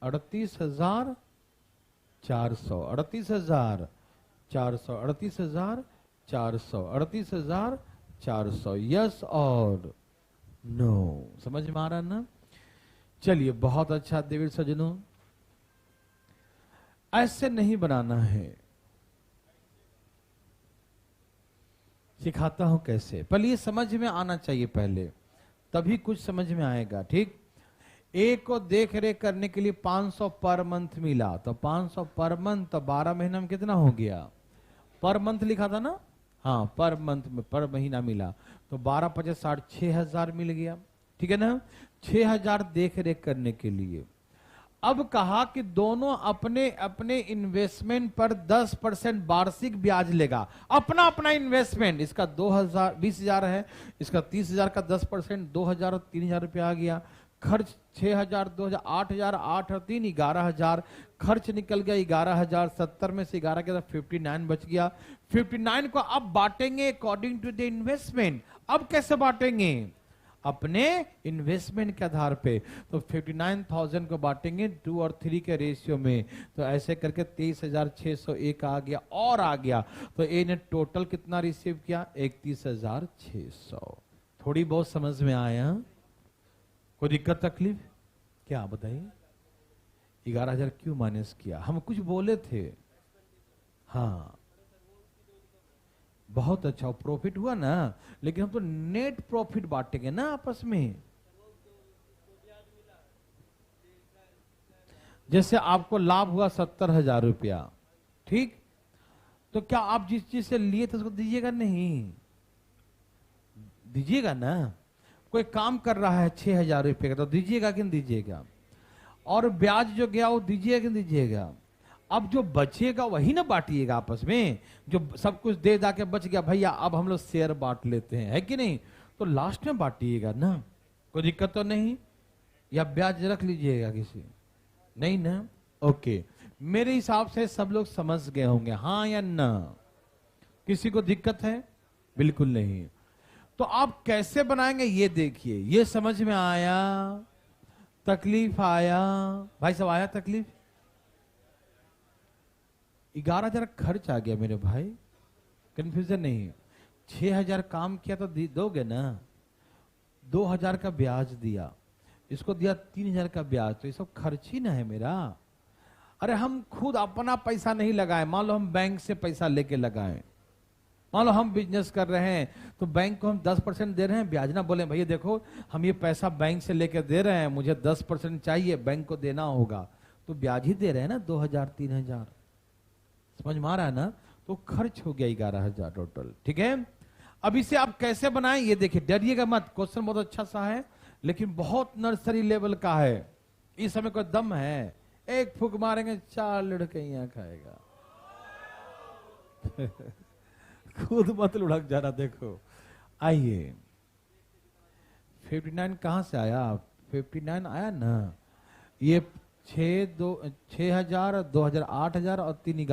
38,400, 38,400, 38,400, 38,400। यस और नो? समझ में आ रहा ना? चलिए, बहुत अच्छा देवी सज्जनों। ऐसे नहीं बनाना है, सिखाता हूं कैसे। पहले ये समझ में आना चाहिए पहले, तभी कुछ समझ में आएगा, ठीक? ए को देख रेख करने के लिए 500 पर मंथ मिला, तो 500 पर मंथ, तो 12 महीना में कितना हो गया? पर मंथ लिखा था ना, हाँ पर मंथ में पर महीना मिला, तो 12 50 60 6000 मिल गया। ठीक है ना, 6000 देख रेख करने के लिए। अब कहा कि दोनों अपने अपने इन्वेस्टमेंट पर 10% वार्षिक ब्याज लेगा, अपना अपना इन्वेस्टमेंट। इसका 2000 20,000 है, इसका 30,000 का 10% 2,000 और 3,000 रुपया आ गया। खर्च 6,000 2,000 8,000 8 और 3 11,000, खर्च निकल गया 11,000, 70 में से 11 के 59 बच गया। 59 को अब बांटेंगे अकॉर्डिंग टू द इन्वेस्टमेंट। अब कैसे बांटेंगे? अपने इन्वेस्टमेंट के आधार पे। तो 59,000 को बांटेंगे 2 और 3 के रेशियो में, तो ऐसे करके 23,601 आ गया और आ गया। तो ए ने टोटल कितना रिसीव किया? 31,600। थोड़ी बहुत समझ में आया? कोई दिक्कत तकलीफ? क्या बताइए? 11,000 क्यों माइनस किया? हम कुछ बोले थे? हाँ बहुत अच्छा प्रॉफिट हुआ ना, लेकिन हम तो नेट प्रॉफिट बांटेंगे ना आपस में। जैसे आपको लाभ हुआ 70,000 रुपया, ठीक, तो क्या आप जिस चीज से लिए थे उसको दीजिएगा? नहीं दीजिएगा ना। कोई काम कर रहा है 6,000 रुपये का, तो दीजिएगा कि नहीं दीजिएगा? और ब्याज जो गया वो दीजिएगा कि नहीं दीजिएगा? अब जो बचेगा वही ना बांटिएगा आपस में। जो सब कुछ दे दा के बच गया, भैया अब हम लोग शेयर बांट लेते हैं, है कि नहीं? तो लास्ट में बांटिएगा ना, कोई दिक्कत तो नहीं। या ब्याज रख लीजिएगा किसी? नहीं ना, ओके। मेरे हिसाब से सब लोग समझ गए होंगे, हाँ या ना? किसी को दिक्कत है? बिल्कुल नहीं। तो आप कैसे बनाएंगे ये देखिए। ये समझ में आया? तकलीफ आया? भाई सब आया तकलीफ? 11,000 खर्च आ गया मेरे भाई, कंफ्यूजन नहीं। 6,000 काम किया तो दोगे ना। 2,000 का ब्याज दिया, इसको दिया 3,000 का ब्याज, तो ये सब खर्च ही ना है मेरा। अरे हम खुद अपना पैसा नहीं लगाए, मान लो हम बैंक से पैसा लेके लगाए, मान लो हम बिजनेस कर रहे हैं, तो बैंक को हम 10% दे रहे हैं ब्याज, ना बोले भैया देखो हम ये पैसा बैंक से लेके दे रहे हैं, मुझे 10% चाहिए, बैंक को देना होगा, तो ब्याज ही दे रहे हैं ना 2,000 3,000। समझ में आ रहा है ना? तो खर्च हो गया 11,000 टोटल। ठीक है, अब इसे आप कैसे बनाएं ये देखिए, डरिएगा मत, क्वेश्चन बहुत अच्छा सा है, लेकिन बहुत नर्सरी लेवल का है। इस समय कोई दम है, एक फूक मारेंगे 4 लड़के यहाँ खाएगा। खुद मत लुढ़क जाना। देखो आइए, 59 कहां से आया? 59 आया ना, ये 6,000 2,000 8,000 और 3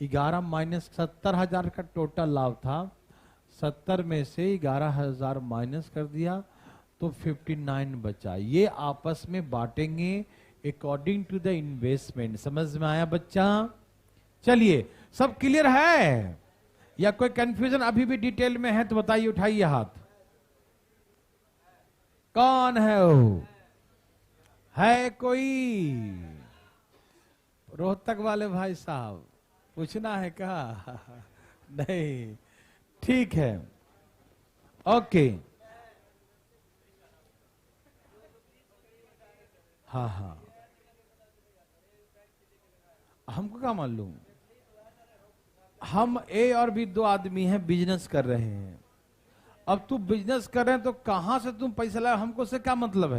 11 माइनस 70,000 का टोटल लाभ था। 70 में से 11,000 माइनस कर दिया तो 59 बचा। ये आपस में बांटेंगे अकॉर्डिंग टू द इन्वेस्टमेंट। समझ में आया बच्चा? चलिए, सब क्लियर है या कोई कंफ्यूजन अभी भी डिटेल में है तो बताइए, उठाइए हाथ। कौन है वो? है कोई? रोहतक वाले भाई साहब पूछना है क्या? नहीं, ठीक है, ओके। हाँ हाँ, हमको क्या मालूम? हम ए और बी 2 आदमी हैं, बिजनेस कर रहे हैं। अब तू बिजनेस कर रहे हैं तो कहां से तुम पैसा लाया, हमको से क्या मतलब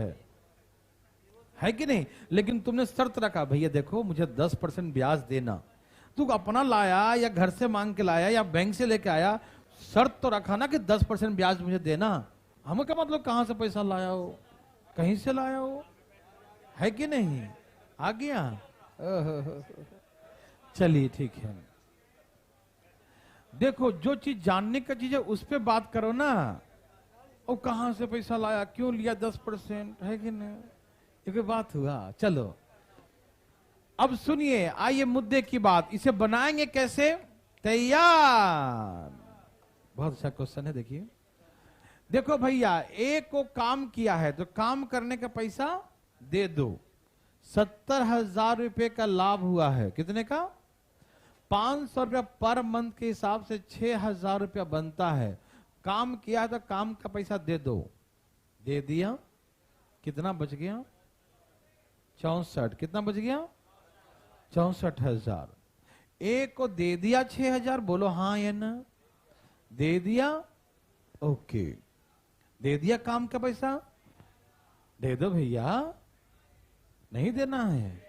है कि नहीं? लेकिन तुमने शर्त रखा, भैया देखो मुझे 10% ब्याज देना। तू अपना लाया या घर से मांग के लाया या बैंक से लेके आया, शर्त तो रखा ना कि 10% ब्याज मुझे देना। हमें क्या मतलब कहां से पैसा लाया हो? कहीं से लाया हो, है कि नहीं? आ गया? चलिए ठीक है। देखो, जो चीज जानने का चीज है उस पे बात करो ना। और कहां से पैसा लाया, क्यों लिया 10%, है कि नहीं? ये बात हुआ। चलो अब सुनिए, आइए मुद्दे की बात। इसे बनाएंगे कैसे? तैयार? बहुत अच्छा क्वेश्चन है। देखिए, देखो भैया, ए को काम किया है तो काम करने का पैसा दे दो। 70,000 रुपए का लाभ हुआ है। कितने का? 500 रुपया पर मंथ के हिसाब से 6,000 रुपया बनता है। काम किया है तो काम का पैसा दे दो। दे दिया, कितना बच गया? 64, कितना बच गया? 64,000। एक को दे दिया 6,000, बोलो हाँ या ना? दे दिया, ओके। दे दिया काम का पैसा, दे दो भैया। नहीं देना है,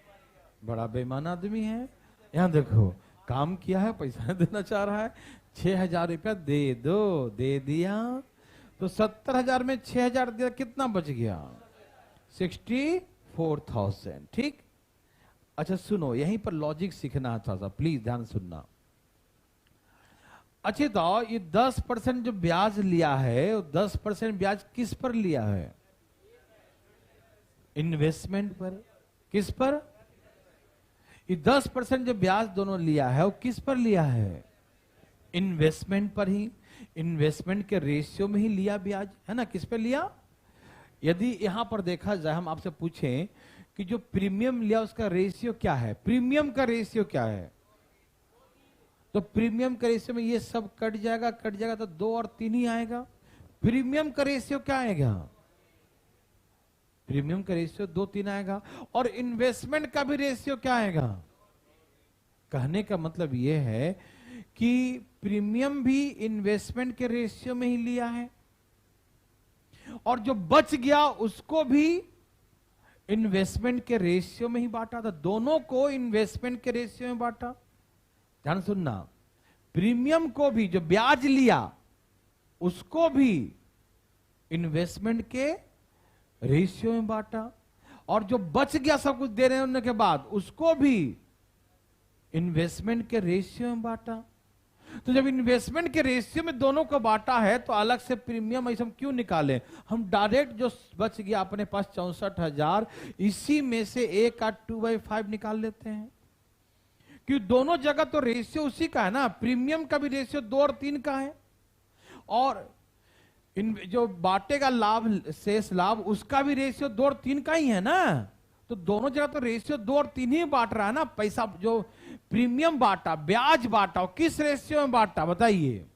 बड़ा बेईमान आदमी है। यहां देखो, काम किया है, पैसा देना चाह रहा है। 6,000 रुपया दे दो, दे दिया। तो 70,000 में 6,000 दिया, कितना बच गया? 64,000। ठीक। अच्छा सुनो, यहीं पर लॉजिक सीखना था सा, प्लीज ध्यान सुनना। अच्छे तो ये 10% जो ब्याज लिया है, 10% ब्याज किस पर लिया है? इन्वेस्टमेंट पर। किस पर? ये 10% जो ब्याज दोनों लिया है वो किस पर लिया है? इन्वेस्टमेंट पर ही। इन्वेस्टमेंट के रेशियो में ही लिया ब्याज, है ना? किस पे लिया? यदि यहां पर देखा जाए, हम आपसे पूछें कि जो प्रीमियम लिया उसका रेशियो क्या है? प्रीमियम का रेशियो क्या है? तो प्रीमियम का रेशियो में ये सब कट जाएगा, कट जाएगा तो 2 और 3 ही आएगा। प्रीमियम का रेशियो क्या आएगा? प्रीमियम का रेशियो 2, 3 आएगा। और इन्वेस्टमेंट का भी रेशियो क्या आएगा? कहने का मतलब यह है कि प्रीमियम भी इन्वेस्टमेंट के रेशियो में ही लिया है, और जो बच गया उसको भी इन्वेस्टमेंट के रेशियो में ही बांटा था। दोनों को इन्वेस्टमेंट के रेशियो में बांटा। ध्यान सुनना, प्रीमियम को भी, जो ब्याज लिया उसको भी इन्वेस्टमेंट के रेशियो में बांटा, और जो बच गया सब कुछ दे रहे होने के बाद उसको भी इन्वेस्टमेंट के रेशियो में बांटा। तो जब इन्वेस्टमेंट के रेशियो में दोनों को बांटा है तो अलग से प्रीमियम ऐसे हम क्यों निकालें? हम डायरेक्ट जो बच गया अपने पास 64,000, इसी में से A का 2/5 निकाल लेते हैं, क्योंकि दोनों जगह तो रेशियो उसी का है ना। प्रीमियम का भी रेशियो 2 और 3 का है, और जो बांटेगा लाभ, शेष लाभ, उसका भी रेशियो 2 और 3 का ही है ना। तो दोनों जगह तो रेशियो 2 और 3 ही बांट रहा है ना। पैसा जो प्रीमियम बांटा, ब्याज बांटा, किस रेशियो में बांटा बताइए?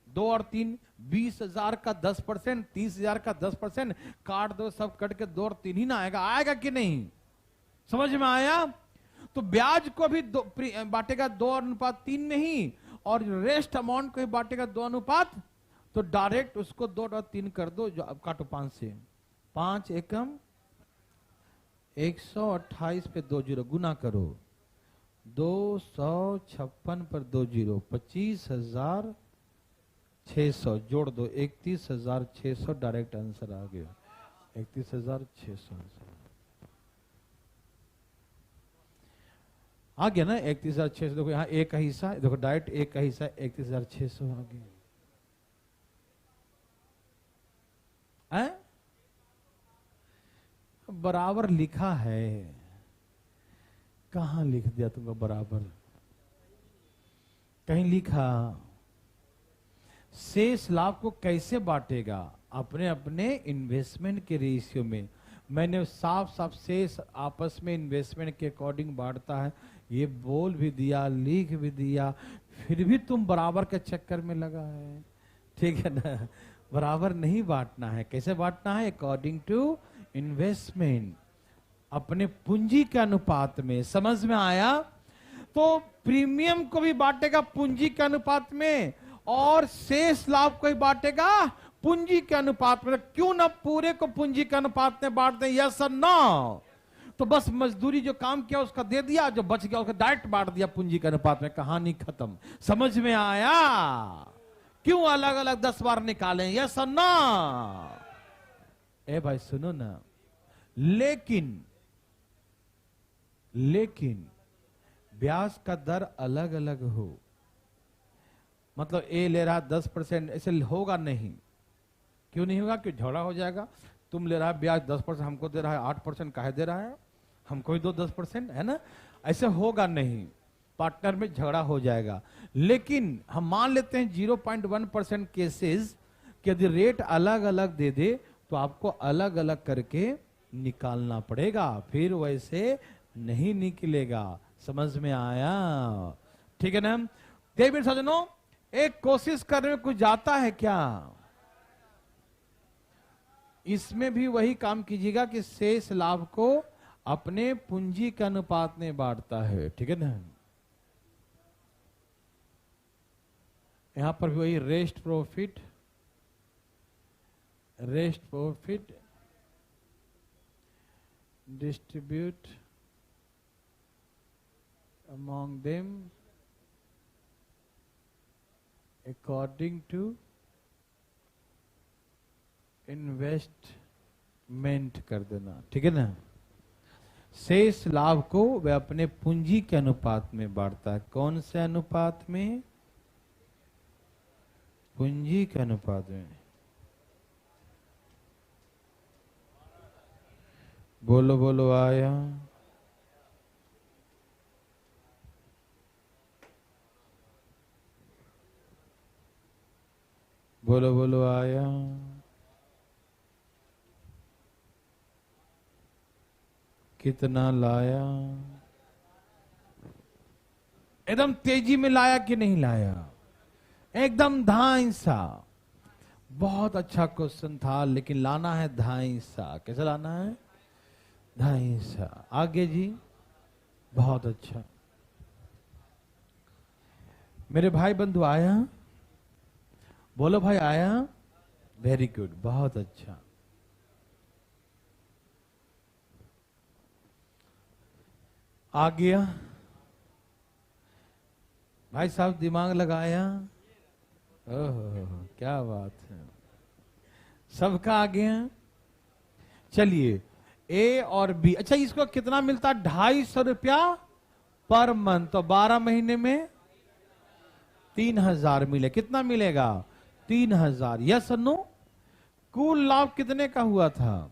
2 और 3। 20,000 का 10%, 30,000 का 10%, काट दो, सब कट के 2 और 3 ही ना आएगा। आएगा कि नहीं? समझ में आया? तो ब्याज को भी बांटेगा 2:3 में ही, और रेस्ट अमाउंट को भी बांटेगा 2:, तो डायरेक्ट उसको 2 और 3 कर दो। जो अब काटो 5 से, 5 एकम 128 पे 2 जीरो गुना करो, 256 पर 2 जीरो, 25,600 जोड़ दो, 31,600 डायरेक्ट आंसर आ गया। 31,600 आ गया ना। 31,600 देखो, यहाँ एक का हिस्सा देखो, डायरेक्ट एक का हिस्सा 31,600 आ गया। बराबर लिखा है, कहां लिख दिया तुमको बराबर? कहीं लिखा? शेष लाभ को कैसे बांटेगा? अपने अपने इन्वेस्टमेंट के रेशियो में। मैंने साफ साफ शेष आपस में इन्वेस्टमेंट के अकॉर्डिंग बांटता है, ये बोल भी दिया, लिख भी दिया, फिर भी तुम बराबर के चक्कर में लगा है। ठीक है ना? बराबर नहीं बांटना है। कैसे बांटना है? अकॉर्डिंग टू इन्वेस्टमेंट, अपने पूंजी के अनुपात में। समझ में आया? तो प्रीमियम को भी बांटेगा पूंजी के अनुपात में, और शेष लाभ को भी बांटेगा पूंजी के अनुपात में। क्यों ना पूरे को पूंजी के अनुपात में बांट दें? यस और नो? तो बस मजदूरी जो काम किया उसका दे दिया, जो बच गया उसका डायरेक्ट बांट दिया पूंजी के अनुपात में। कहानी खत्म। समझ में आया? क्यों अलग अलग 10 बार निकालें? यस और नो? ए भाई सुनो ना, लेकिन ब्याज का दर अलग अलग हो। मतलब ए ले रहा 10%, ऐसे होगा नहीं। क्यों नहीं होगा? क्यों? झगड़ा हो जाएगा। तुम ले रहा है ब्याज 10%, हमको दे रहा है 8%, काहे दे रहा है? हमको ही दो 10%, है ना? ऐसे होगा नहीं, पार्टनर में झगड़ा हो जाएगा। लेकिन हम मान लेते हैं 0.1% केसेस कि यदि रेट अलग अलग दे दे तो आपको अलग अलग करके निकालना पड़ेगा, फिर वैसे नहीं निकलेगा। समझ में आया? ठीक है ना? देवी सजनों, एक कोशिश करने में कुछ जाता है क्या? इसमें भी वही काम कीजिएगा कि शेष लाभ को अपने पूंजी के अनुपात में बांटता है, ठीक है ना। यहां पर भी वही rest profit distribute among them according to investment कर देना, ठीक है ना। शेष लाभ को वह अपने पूंजी के अनुपात में बांटता है। कौन से अनुपात में? पूंजी के अनुपात में। बोलो बोलो आया। बोलो बोलो आया। कितना लाया? एकदम तेजी में लाया कि नहीं लाया? एकदम धाई सा। बहुत अच्छा क्वेश्चन था, लेकिन लाना है धाई सा। कैसे लाना है? धाई सा। आगे जी। बहुत अच्छा। मेरे भाई बंधु आया? बोलो भाई आया? वेरी गुड, बहुत अच्छा। आ गया भाई साहब, दिमाग लगाया। ओह क्या बात है, सबका आ गया। चलिए ए और बी। अच्छा, इसको कितना मिलता? 250 रुपया पर मंथ। तो 12 महीने में 3000 मिले। कितना मिलेगा? 3000। Yes no? कुल लाभ कितने का हुआ था?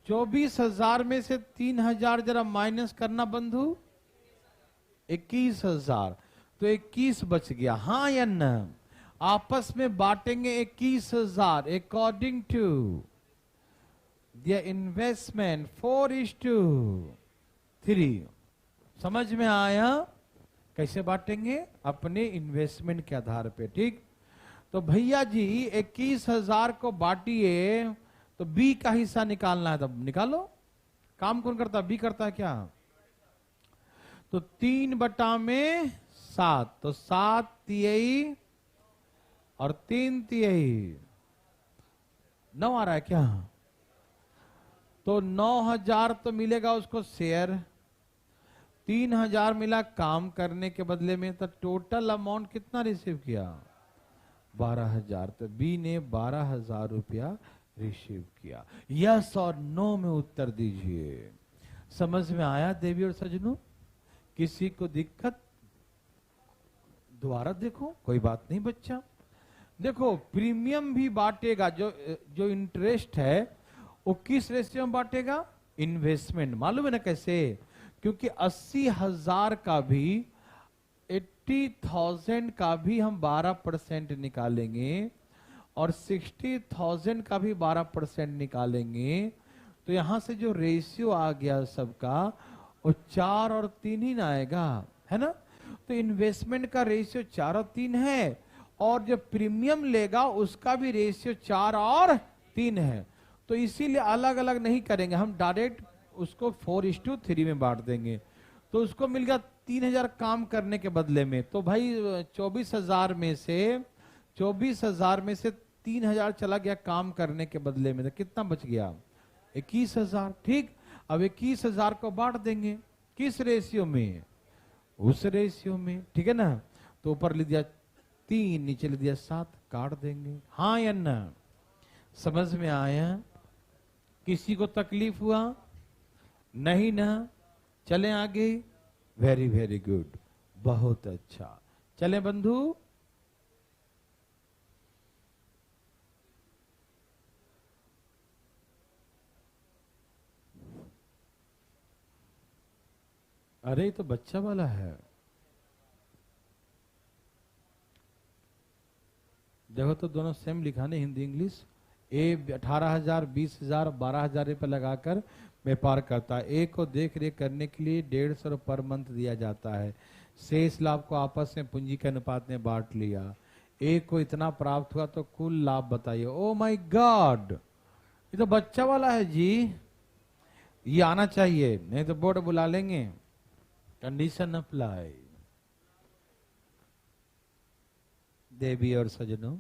24,000 में से 3000 जरा माइनस करना बंधु। 21,000। तो 21 बच गया। हाँ या न? आपस में बांटेंगे 21,000 अकॉर्डिंग टू द इन्वेस्टमेंट 4:3। समझ में आया? कैसे बांटेंगे? अपने इन्वेस्टमेंट के आधार पे, ठीक। तो भैया जी 21,000 को बांटिए, तो बी का हिस्सा निकालना है। तब निकालो। काम कौन करता? बी करता है क्या? तो 3/7। तो 7 तिहाई और 3 तिहाई 9 आ रहा है क्या? तो 9,000 तो मिलेगा उसको शेयर। 3,000 मिला काम करने के बदले में। तो टोटल अमाउंट कितना रिसीव किया? 12,000। तो बी ने 12,000 रुपया रिसीव किया। यस और नो में उत्तर दीजिए। समझ में आया देवी और सजनों? किसी को दिक्कत? दोबारा देखो, कोई बात नहीं बच्चा। देखो प्रीमियम भी बांटेगा। जो इंटरेस्ट है वो किस रेशियो में बांटेगा? इन्वेस्टमेंट। मालूम है ना कैसे? क्योंकि 80,000 का भी 80,000 का भी हम 12% निकालेंगे और 60,000 का भी 12% निकालेंगे। तो यहां से जो रेशियो आ गया सबका, वो 4 और 3 ही ना आएगा, है ना। तो इन्वेस्टमेंट का रेशियो 4 और 3 है, और जो प्रीमियम लेगा उसका भी रेशियो 4 और 3 है। तो इसीलिए अलग अलग नहीं करेंगे हम, डायरेक्ट उसको 4:3 में बांट देंगे। तो उसको मिल गया 3,000 काम करने के बदले में। तो भाई 24,000 में से 3,000 चला गया काम करने के बदले में। तो कितना बच गया? 21,000। ठीक। अब 21,000 को बांट देंगे किस रेशियो में? उस रेशियो में, ठीक है ना। तो ऊपर लिख दिया 3, नीचे लिख दिया 7, काट देंगे। हाँ या ना? समझ में आया? किसी को तकलीफ हुआ? नहीं ना? चलें आगे। वेरी वेरी गुड, बहुत अच्छा। चलें बंधु। अरे तो बच्चा वाला है। देखो तो दोनों सेम लिखा नहीं, हिंदी इंग्लिश। ए 18,000, 20,000, 12,000 रुपये लगाकर व्यापार करता है। ए को देख रेख करने के लिए 150 पर मंथ दिया जाता है। शेष लाभ को आपस में पूंजी के अनुपात में बांट लिया। ए को इतना प्राप्त हुआ, तो कुल लाभ बताइए। ओ माय गॉड, ये तो बच्चा वाला है जी। ये आना चाहिए, नहीं तो बोर्ड बुला लेंगे। Condition apply. देवी और सजनों,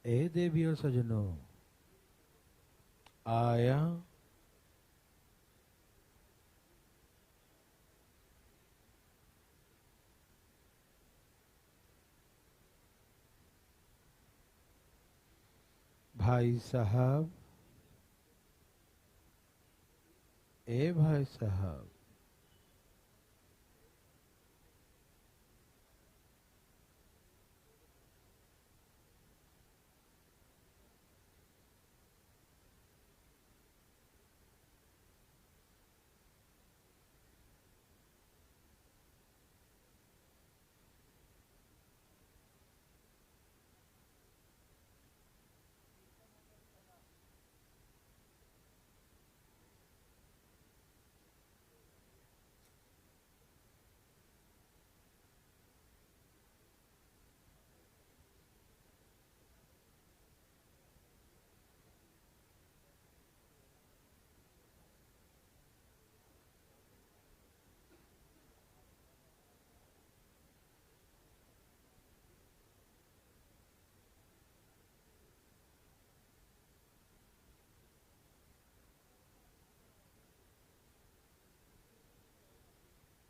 ए देवी और सजनों, आया भाई साहब, ए भाई साहब,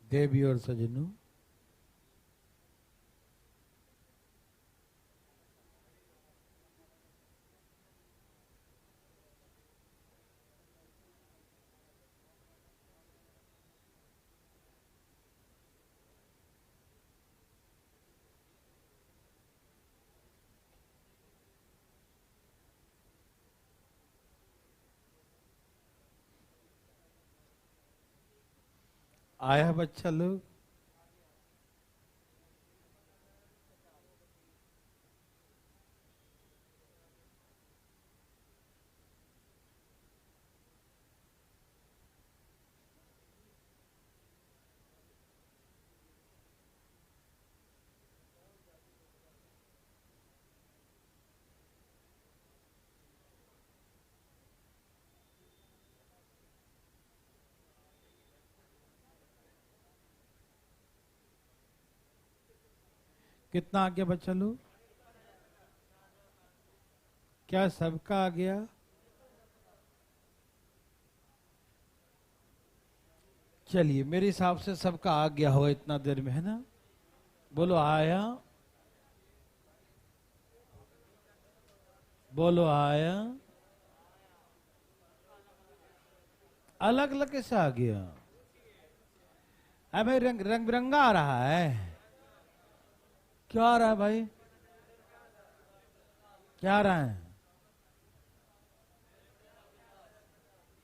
देवी और सजनों, आया बच्चा लोग, कितना आ गया बच्चा लोग? क्या सबका आ गया? चलिए, मेरे हिसाब से सबका आ गया होगा इतना देर में, है ना? बोलो आया, बोलो आया। अलग अलग कैसे आ गया? अरे भाई, रंग रंग बिरंगा आ रहा है। क्या आ रहा है भाई? क्या आ रहा है?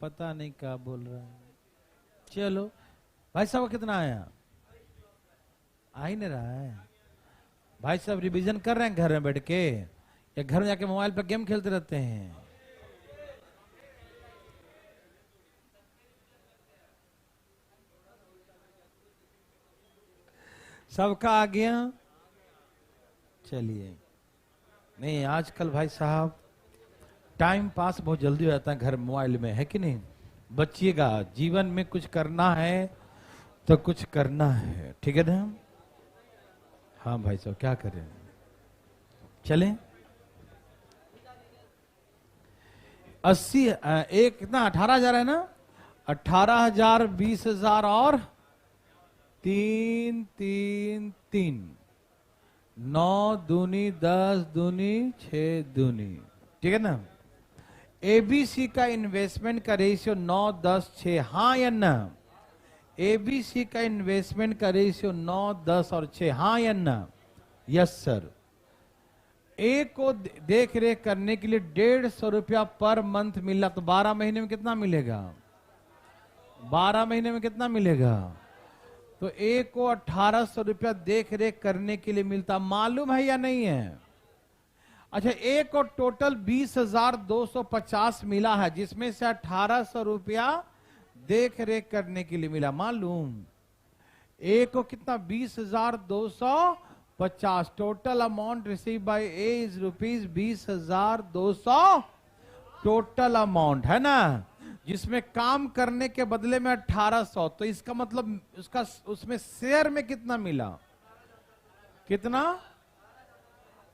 पता नहीं क्या बोल रहा है। चलो भाई साहब, कितना आया? आ ही नहीं रहा है। भाई साहब रिवीजन कर रहे हैं घर में बैठ के, या घर में जाके मोबाइल पे गेम खेलते रहते हैं? सबका आ गया? चलिए, नहीं आजकल भाई साहब टाइम पास बहुत जल्दी हो जाता है घर मोबाइल में, है कि नहीं? बचिएगा, जीवन में कुछ करना है तो कुछ करना है, ठीक है ना? हाँ भाई साहब, क्या करें? चलें 80 एक कितना 18,000 है ना? 18,000, 20,000 और 3 3 3, 9 दूनी 10 दूनी 6 दूनी, ठीक है ना? एबीसी का इन्वेस्टमेंट का रेशियो 9 10 6, हाँ या ना? एबीसी का इन्वेस्टमेंट का रेशियो 9 10 और 6, हाँ या ना? Yes sir. ए को देख रेख करने के लिए 150 रुपया पर मंथ मिला, तो 12 महीने में कितना मिलेगा? 12 महीने में कितना मिलेगा? तो ए को 1800 रुपया देख रेख करने के लिए मिलता, मालूम है या नहीं है? अच्छा, ए को टोटल 20,250 मिला है, जिसमें से 1800 रुपया देख रेख करने के लिए मिला, मालूम? ए को कितना? 20,250 50। Total amount receive by A is rupees 20,200 total amount, है ना, जिसमें काम करने के बदले में 1800। तो इसका मतलब उसका उसमें शेयर में कितना मिला, कितना,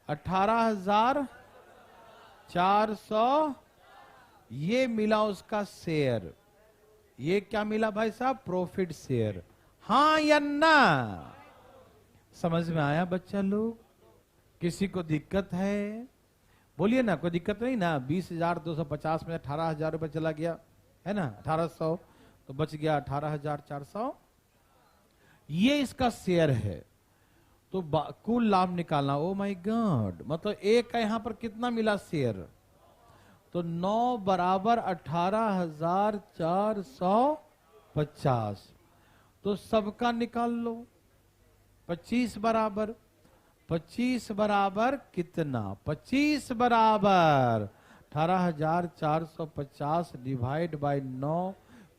18,400 ये मिला उसका शेयर। ये क्या मिला भाई साहब, प्रॉफिट शेयर। हाँ या ना, समझ में आया बच्चा लोग? किसी को दिक्कत है? बोलिए ना, कोई दिक्कत नहीं ना। 20,250 में 18,000 रुपए चला गया, है ना, 1800 तो बच गया 18,400। ये इसका शेयर है। तो कुल लाभ निकालना। ओ माय गॉड, मतलब एक का यहां पर कितना मिला शेयर, तो 9 बराबर 18,450। तो सबका निकाल लो। 25 बराबर कितना, 25 बराबर 18,450 डिवाइड बाय 9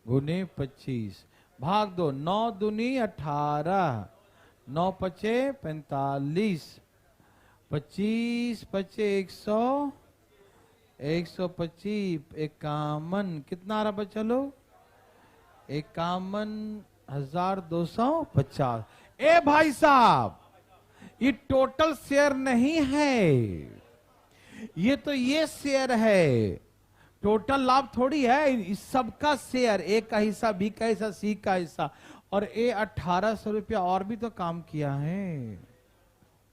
गुने 25 भाग 2। 9 दूनी 18, 9 पचे 45, 25 पचे 100, 125, 51, कितना आ रहा बच्चा लोग, 51,250। ए भाई साहब, ये टोटल शेयर नहीं है, ये तो ये शेयर है, टोटल लाभ थोड़ी है। इस सबका शेयर, ए का हिस्सा, बी का हिस्सा, सी का हिस्सा। और ए 1800 रुपया और भी तो काम किया है।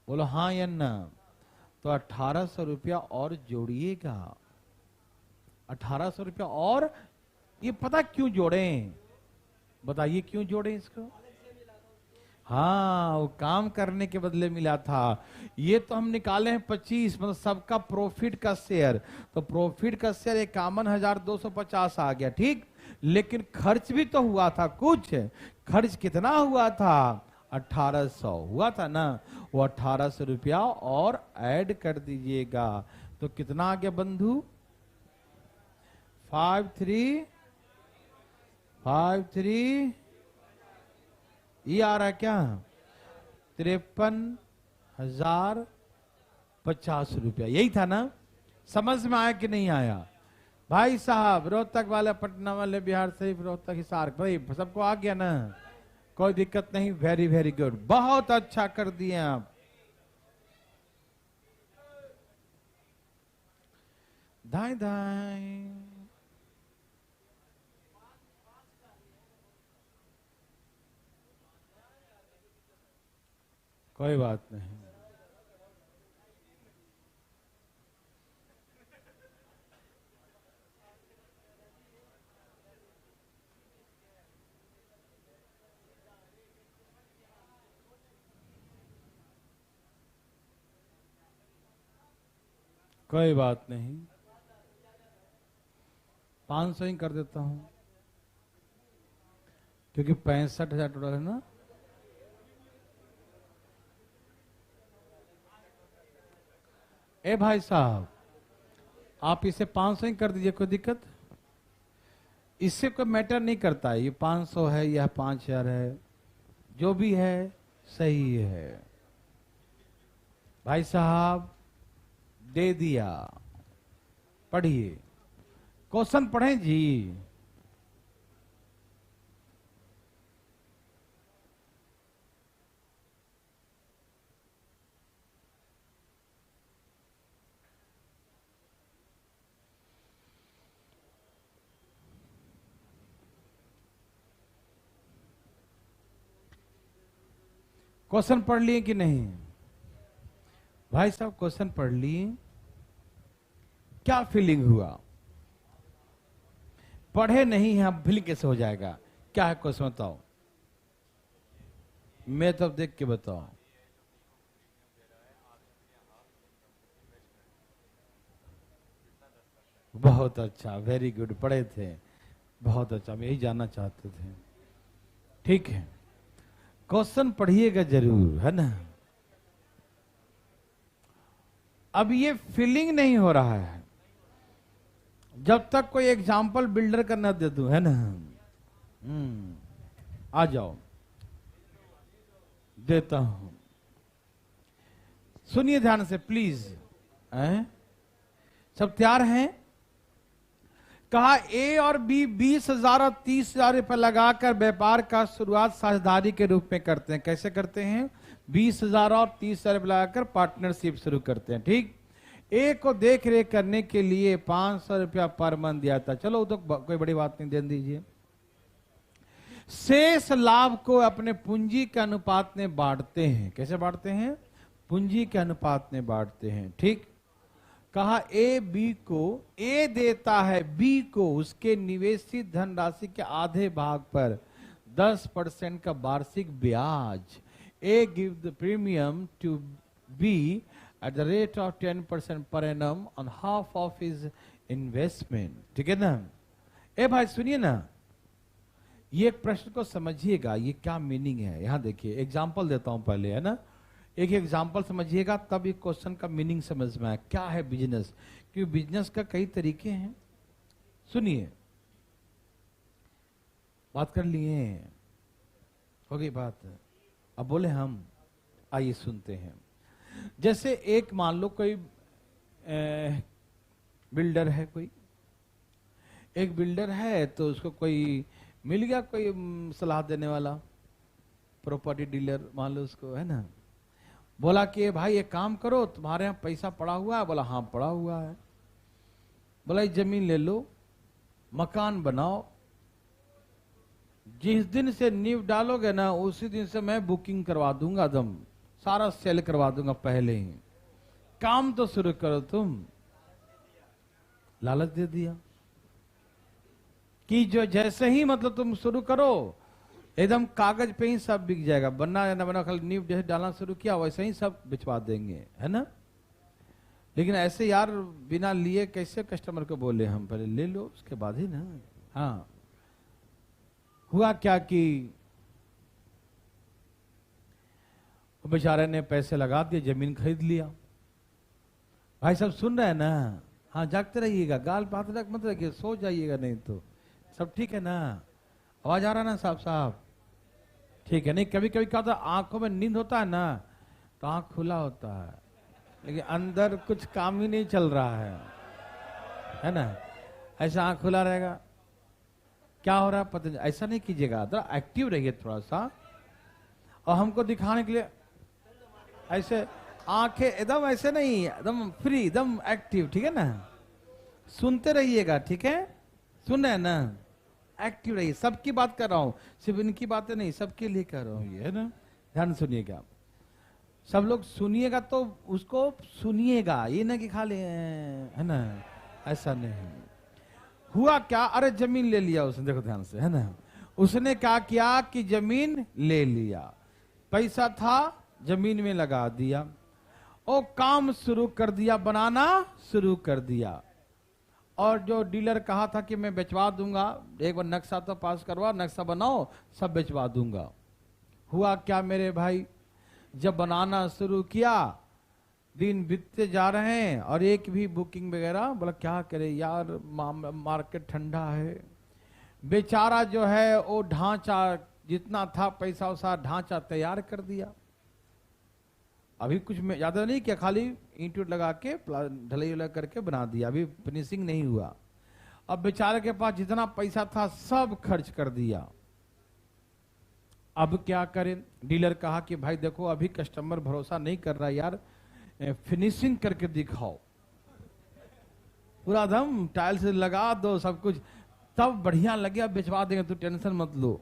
बोलो हाँ या ना? तो 1800 रुपया और जोड़िएगा, 1800 रुपया। और ये पता क्यों जोड़ें, बताइए क्यों जोड़ें इसको? हाँ, वो काम करने के बदले मिला था। ये तो हम निकाले हैं 25, मतलब सबका प्रॉफिट का शेयर। तो प्रॉफिट का शेयर 51,250 आ गया, ठीक। लेकिन खर्च भी तो हुआ था कुछ। खर्च कितना हुआ था, 1800 हुआ था ना। वो 1800 रुपया और ऐड कर दीजिएगा। तो कितना आ गया बंधु, 5353, ये आ रहा क्या, 53,050 रुपया। यही था ना? समझ में आया कि नहीं आया भाई साहब? रोहतक वाले, पटना वाले, बिहार शरीफ, रोहतक, हिसार, भाई सबको आ गया ना? कोई दिक्कत नहीं। वेरी वेरी गुड, बहुत अच्छा कर दिए आप। दाएं दाएं, कोई बात नहीं। कोई बात नहीं, 500 ही कर देता हूं, क्योंकि 65,000 टोटल है ना। ए भाई साहब, आप इसे 500 ही कर दीजिए, कोई दिक्कत? इससे कोई मैटर नहीं करता है, ये 500 है या 5,000 है, जो भी है सही है। भाई साहब दे दिया, पढ़िए, क्वेश्चन पढ़ें जी। क्वेश्चन पढ़ लिए कि नहीं भाई साहब? क्वेश्चन पढ़ लिए, क्या फीलिंग हुआ? पढ़े नहीं है, अब फीलिंग कैसे हो जाएगा? क्या है क्वेश्चन बताओ, मैं तो देख के बताओ। बहुत अच्छा, वेरी गुड, पढ़े थे, बहुत अच्छा, हम यही जानना चाहते थे। ठीक है, क्वेश्चन पढ़िएगा जरूर, है ना। अब ये फीलिंग नहीं हो रहा है जब तक कोई एग्जाम्पल बिल्डर का न दे दूं, है ना। आ जाओ, देता हूं। सुनिए ध्यान से प्लीज। सब तैयार हैं? कहा ए और बी 20,000 और 30,000 रुपए लगाकर व्यापार का शुरुआत साझेदारी के रूप में करते हैं। कैसे करते हैं? 20,000 और 30,000 रुपए लगाकर पार्टनरशिप शुरू करते हैं। ठीक। ए को देख रेख करने के लिए 500 रुपया पर मंथ दिया था। चलो तो कोई बड़ी बात नहीं, दे दीजिए। शेष लाभ को अपने पूंजी के अनुपात में बांटते हैं। कैसे बांटते हैं? पूंजी के अनुपात में बांटते हैं। ठीक। कहा ए बी को, ए देता है बी को उसके निवेशित धनराशि के आधे भाग पर 10% का वार्षिक ब्याज। A give the premium to B at the rate of 10% per annum on half of his investment. ठीक है ना? ए भाई सुनिए ना, ये एक प्रश्न को समझिएगा, ये क्या मीनिंग है। यहां देखिए, एग्जाम्पल देता हूं पहले, है ना। एक एग्जाम्पल समझिएगा तब ये क्वेश्चन का मीनिंग समझ में आए। क्या है बिजनेस? क्योंकि बिजनेस का कई तरीके हैं। सुनिए, बात कर लिए, हो गई बात, अब बोले हम। आइए सुनते हैं। जैसे एक मान लो कोई बिल्डर है, कोई एक बिल्डर है, तो उसको कोई मिल गया, कोई सलाह देने वाला, प्रॉपर्टी डीलर मान लो उसको, है ना। बोला कि भाई एक काम करो, तुम्हारे यहाँ पैसा पड़ा हुआ है। बोला हाँ पड़ा हुआ है। बोला ये जमीन ले लो, मकान बनाओ, जिस दिन से नींव डालोगे ना उसी दिन से मैं बुकिंग करवा दूंगा, एकदम सारा सेल करवा दूंगा पहले ही। काम तो शुरू करो तुम। लालच दे दिया कि जो जैसे ही मतलब तुम शुरू करो एकदम कागज पे ही सब बिक जाएगा, बनना या ना बना, खाली नींव जैसे डालना शुरू किया वैसे ही सब बिचवा देंगे, है ना। लेकिन ऐसे यार बिना लिए कैसे कस्टमर को बोले हम? पहले ले लो उसके बाद ही ना। हाँ, हुआ क्या कि बेचारे ने पैसे लगा दिए, जमीन खरीद लिया। भाई सब सुन रहे हैं ना? हाँ, जागते रहिएगा, गाल बात रख मत रखिए, सो जाइएगा नहीं तो। सब ठीक है ना? आवाज आ रहा है ना साहब? साहब ठीक है। नहीं, कभी कभी क्या होता है, आंखों में नींद होता है ना तो आंख खुला होता है, लेकिन अंदर कुछ काम ही नहीं चल रहा है ना। ऐसा आंख खुला रहेगा, क्या हो रहा है पता नहीं। ऐसा नहीं कीजिएगा, थोड़ा एक्टिव रहिए थोड़ा सा। और हमको दिखाने के लिए ऐसे आंखें एकदम ऐसे नहीं, एकदम फ्री, एकदम एक्टिव। ठीक है ना? सुनते रहिएगा, ठीक है? सुन रहे हैं ना? एक्टिव रहिए। सबकी बात कर रहा हूं, सिर्फ इनकी बातें नहीं, सबके लिए कर रहा हूं ये, है ना। ध्यान सुनिएगा, सब लोग सुनिएगा तो उसको सुनिएगा, ये ना कि खा ले, है ना। ऐसा नहीं। हुआ क्या? अरे जमीन ले लिया उसने, देखो ध्यान से, है ना। उसने क्या किया कि जमीन ले लिया, पैसा था जमीन में लगा दिया और काम शुरू कर दिया, बनाना शुरू कर दिया। और जो डीलर कहा था कि मैं बेचवा दूंगा, एक बार नक्शा तो पास करवा, नक्शा बनाओ, सब बेचवा दूंगा। हुआ क्या मेरे भाई, जब बनाना शुरू किया, दिन बीतते जा रहे हैं और एक भी बुकिंग वगैरह। बोला क्या करे यार, मार्केट ठंडा है। बेचारा जो है वो ढांचा जितना था पैसा वैसा ढांचा तैयार कर दिया। अभी कुछ में ज्यादा नहीं किया, खाली ईंट लगा के ढलाई उलाई करके बना दिया, अभी फिनिशिंग नहीं हुआ। अब बेचारे के पास जितना पैसा था सब खर्च कर दिया। अब क्या करें? डीलर कहा कि भाई देखो अभी कस्टमर भरोसा नहीं कर रहा यार, फिनिशिंग करके दिखाओ, पूरा दम टाइल्स लगा दो सब कुछ, तब बढ़िया लगे, अब भिजवा देंगे, तू टेंशन मत लो।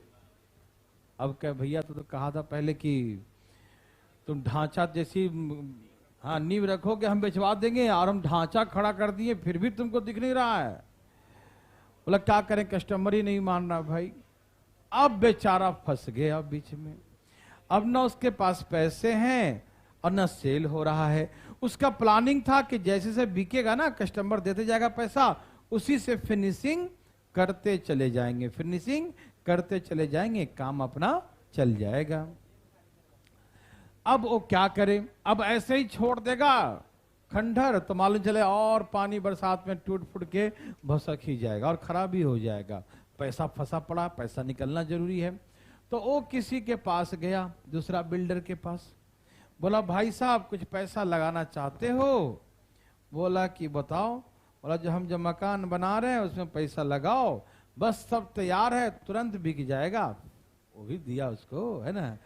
अब क्या भैया, तो कहा था पहले कि तुम ढांचा जैसी हाँ नींव रखोगे, हम भिजवा देंगे, और हम ढांचा खड़ा कर दिए फिर भी तुमको दिख नहीं रहा है। बोला क्या करें, कस्टमर ही नहीं मान रहा भाई। अब बेचारा फंस गया बीच में। अब ना उसके पास पैसे हैं और ना सेल हो रहा है। उसका प्लानिंग था कि जैसे से बिकेगा ना, कस्टमर देते जाएगा पैसा, उसी से फिनिशिंग करते चले जाएंगे, फिनिशिंग करते चले जाएंगे, काम अपना चल जाएगा। अब वो क्या करे, अब ऐसे ही छोड़ देगा खंडहर तो मालूम चले और पानी बरसात में टूट फूट के भसक ही जाएगा और खराब ही हो जाएगा। पैसा फंसा पड़ा, पैसा निकलना जरूरी है। तो वो किसी के पास गया, दूसरा बिल्डर के पास। बोला भाई साहब कुछ पैसा लगाना चाहते हो? बोला कि बताओ। बोला जो मकान बना रहे हैं उसमें पैसा लगाओ, बस सब तैयार है, तुरंत बिक जाएगा। वो भी दिया उसको, है ना,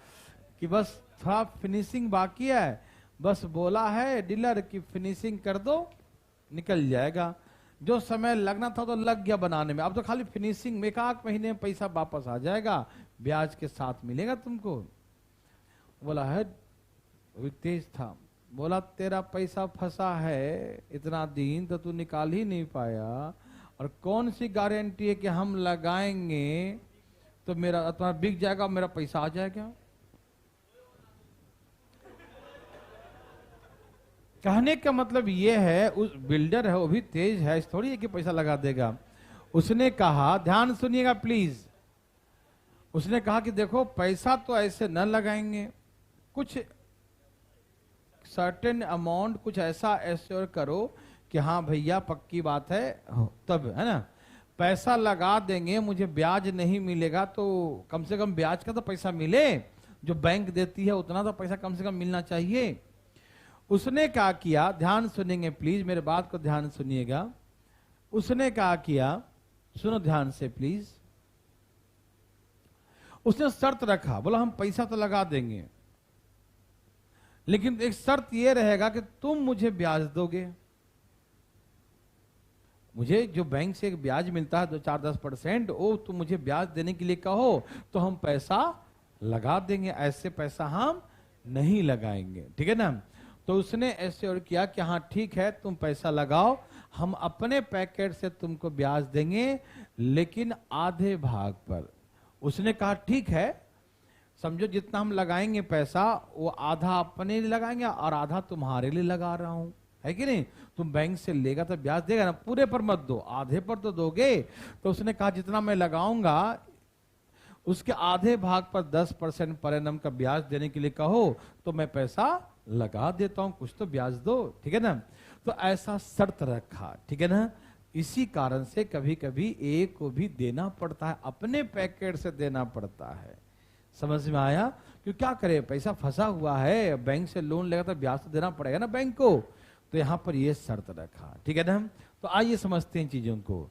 कि बस थोड़ा फिनिशिंग बाकी है, बस बोला है डीलर की फिनिशिंग कर दो, निकल जाएगा। जो समय लगना था तो लग गया बनाने में, अब तो खाली फिनिशिंग में 1 महीने में पैसा वापस आ जाएगा, ब्याज के साथ मिलेगा तुमको। बोला है, वो तेज था। बोला तेरा पैसा फंसा है इतना दिन तो तू निकाल ही नहीं पाया, और कौन सी गारंटी है कि हम लगाएंगे तो मेरा तुम्हारा बिक जाएगा, मेरा पैसा आ जाएगा। कहने का मतलब ये है, उस बिल्डर है वो भी तेज है, इस थोड़ी है कि पैसा लगा देगा। उसने कहा, ध्यान सुनिएगा प्लीज, उसने कहा कि देखो पैसा तो ऐसे न लगाएंगे, कुछ सर्टेन अमाउंट कुछ ऐसा एश्योर करो कि हाँ भैया पक्की बात है, तब है ना पैसा लगा देंगे, मुझे ब्याज नहीं मिलेगा तो कम से कम ब्याज का तो पैसा मिले, जो बैंक देती है उतना तो पैसा कम से कम मिलना चाहिए। उसने क्या किया, ध्यान सुनेंगे प्लीज, मेरे बात को ध्यान सुनिएगा। उसने क्या किया, सुनो ध्यान से प्लीज। उसने शर्त रखा, बोला हम पैसा तो लगा देंगे लेकिन एक शर्त यह रहेगा कि तुम मुझे ब्याज दोगे। मुझे जो बैंक से एक ब्याज मिलता है 2-4-10%, वो तुम मुझे ब्याज देने के लिए कहो तो हम पैसा लगा देंगे, ऐसे पैसा हम नहीं लगाएंगे, ठीक है ना। तो उसने ऐसे और किया कि हाँ ठीक है तुम पैसा लगाओ, हम अपने पैकेट से तुमको ब्याज देंगे लेकिन आधे भाग पर। उसने कहा ठीक है, समझो जितना हम लगाएंगे पैसा वो आधा अपने लिए लगाएंगे और आधा तुम्हारे लिए लगा रहा हूं, है कि नहीं। तुम बैंक से लेगा तो ब्याज देगा ना, पूरे पर मत दो, आधे पर तो दोगे। तो उसने कहा जितना मैं लगाऊंगा उसके आधे भाग पर 10% पर एनम का ब्याज देने के लिए कहो तो मैं पैसा लगा देता हूं, कुछ तो ब्याज दो, ठीक है ना। तो ऐसा शर्त रखा, ठीक है ना। इसी कारण से कभी कभी एक को भी देना पड़ता है, अपने पैकेट से देना पड़ता है। समझ में आया? क्यों क्या करे, पैसा फंसा हुआ है, बैंक से लोन लेगा तो ब्याज तो देना पड़ेगा ना बैंक को, तो यहां पर ये शर्त रखा, ठीक है ना। तो आइए समझते हैं चीजों को।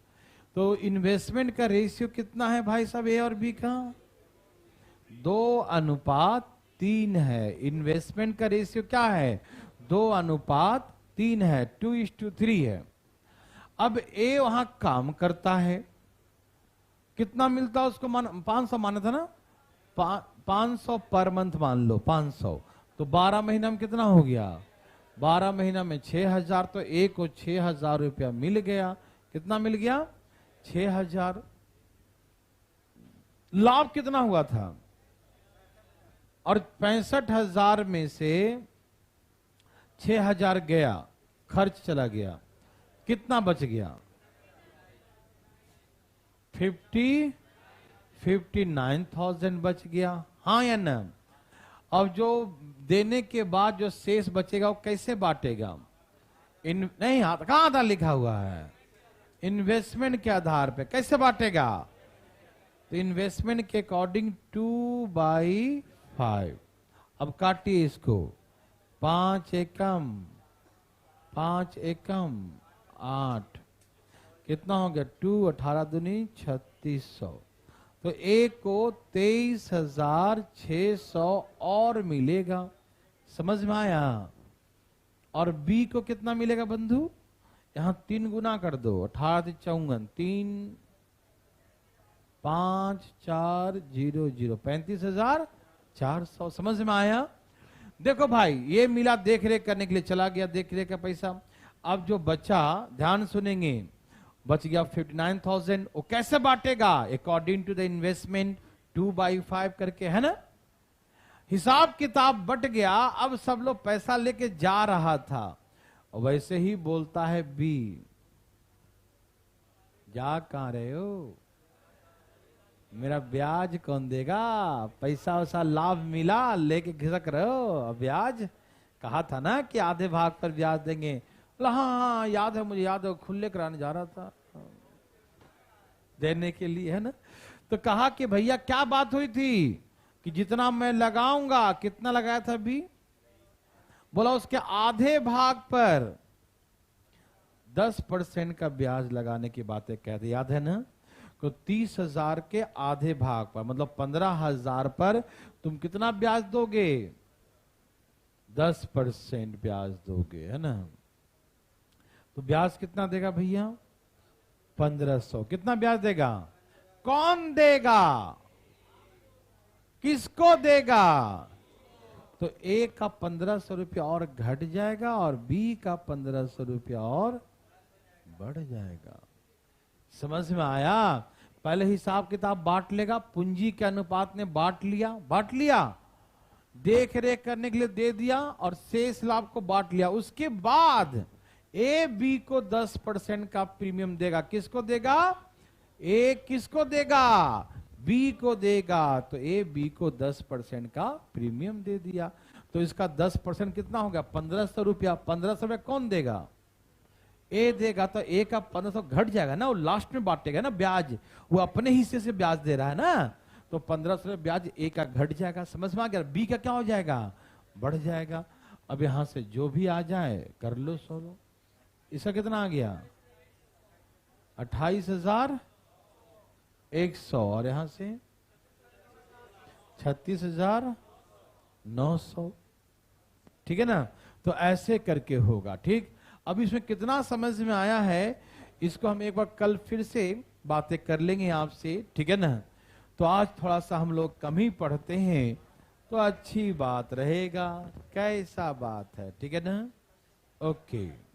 तो इन्वेस्टमेंट का रेशियो कितना है भाई साहब, ए और बी का? 2:3 है। इन्वेस्टमेंट का रेशियो क्या है? 2:3 है, 2:3 है। अब ए वहां काम करता है, कितना मिलता है उसको, 500 माना था ना, 500 पर मंथ मान लो 500, तो 12 महीना में कितना हो गया? 12 महीना में 6000, तो एक को 6000 रुपया मिल गया। कितना मिल गया? 6000। लाभ कितना हुआ था? और 65,000 में से 6,000 गया, खर्च चला गया, कितना बच गया? 59,000 बच गया, हाँ या ना। अब जो देने के बाद जो शेष बचेगा वो कैसे बांटेगा? नहीं कहां था लिखा हुआ है, इन्वेस्टमेंट के आधार पे कैसे बांटेगा? तो इन्वेस्टमेंट के अकॉर्डिंग 2/5। अब काटिए इसको, 5 एकम 8, कितना हो गया? 2 18 दूनी 3600। तो एक को 23,600 और मिलेगा। समझ में आया? और बी को कितना मिलेगा बंधु? यहां 3 गुना कर दो, 18 54, 3 5 4 0 0, 35,400। समझ में आया? देखो भाई ये मिला, देख रेख करने के लिए चला गया, देख रेख का पैसा। अब जो बचा, ध्यान सुनेंगे, बच गया 59,000। वो कैसे बांटेगा? अकॉर्डिंग टू द इन्वेस्टमेंट 2/5 करके, है ना। हिसाब किताब बट गया। अब सब लोग पैसा लेके जा रहा था, वैसे ही बोलता है बी, जा कहां रहे हो, मेरा ब्याज कौन देगा? पैसा वैसा लाभ मिला, लेके घिसक रहे हो, ब्याज कहा था ना कि आधे भाग पर ब्याज देंगे। बोला हाँ हाँ याद है, मुझे याद है, खुले कराने जा रहा था देने के लिए, है ना। तो कहा कि भैया क्या बात हुई थी कि जितना मैं लगाऊंगा, कितना लगाया था बी? बोला उसके आधे भाग पर 10% का ब्याज लगाने की बातें कहते, याद है ना? तो 30,000 के आधे भाग पर मतलब 15,000 पर तुम कितना ब्याज दोगे? 10% ब्याज दोगे, है ना? तो ब्याज कितना देगा भैया? 1500। कितना ब्याज देगा? कौन देगा? किसको देगा? तो ए का 1500 रुपया और घट जाएगा और बी का 1500 रुपया और बढ़ जाएगा। समझ में आया? पहले हिसाब किताब बांट लेगा, पूंजी के अनुपात में बांट लिया, देख रेख करने के लिए दे दिया और शेष लाभ को बांट लिया। उसके बाद ए बी को 10% का प्रीमियम देगा। किसको देगा? ए किसको देगा? बी को देगा। तो ए बी को 10% का प्रीमियम दे दिया। तो इसका 10% कितना हो गया? 1500 रुपया। 1500 रुपया कौन देगा? ए देगा। तो ए का 1500 घट जाएगा ना, वो लास्ट में बांटेगा ना ब्याज, वो अपने हिस्से से ब्याज दे रहा है ना, तो 1500 ब्याज ए का घट जाएगा। समझ में आ गया? बी का क्या हो जाएगा? बढ़ जाएगा। अब यहां से जो भी आ जाए कर लो सोलो। इसका कितना आ गया? 28,100 और यहां से 36,900। ठीक है ना? तो ऐसे करके होगा। ठीक, अब इसमें कितना समझ में आया है इसको हम एक बार कल फिर से बातें कर लेंगे आपसे। ठीक है ना? तो आज थोड़ा सा हम लोग कम ही पढ़ते हैं तो अच्छी बात रहेगा। कैसा बात है? ठीक है ना? ओके।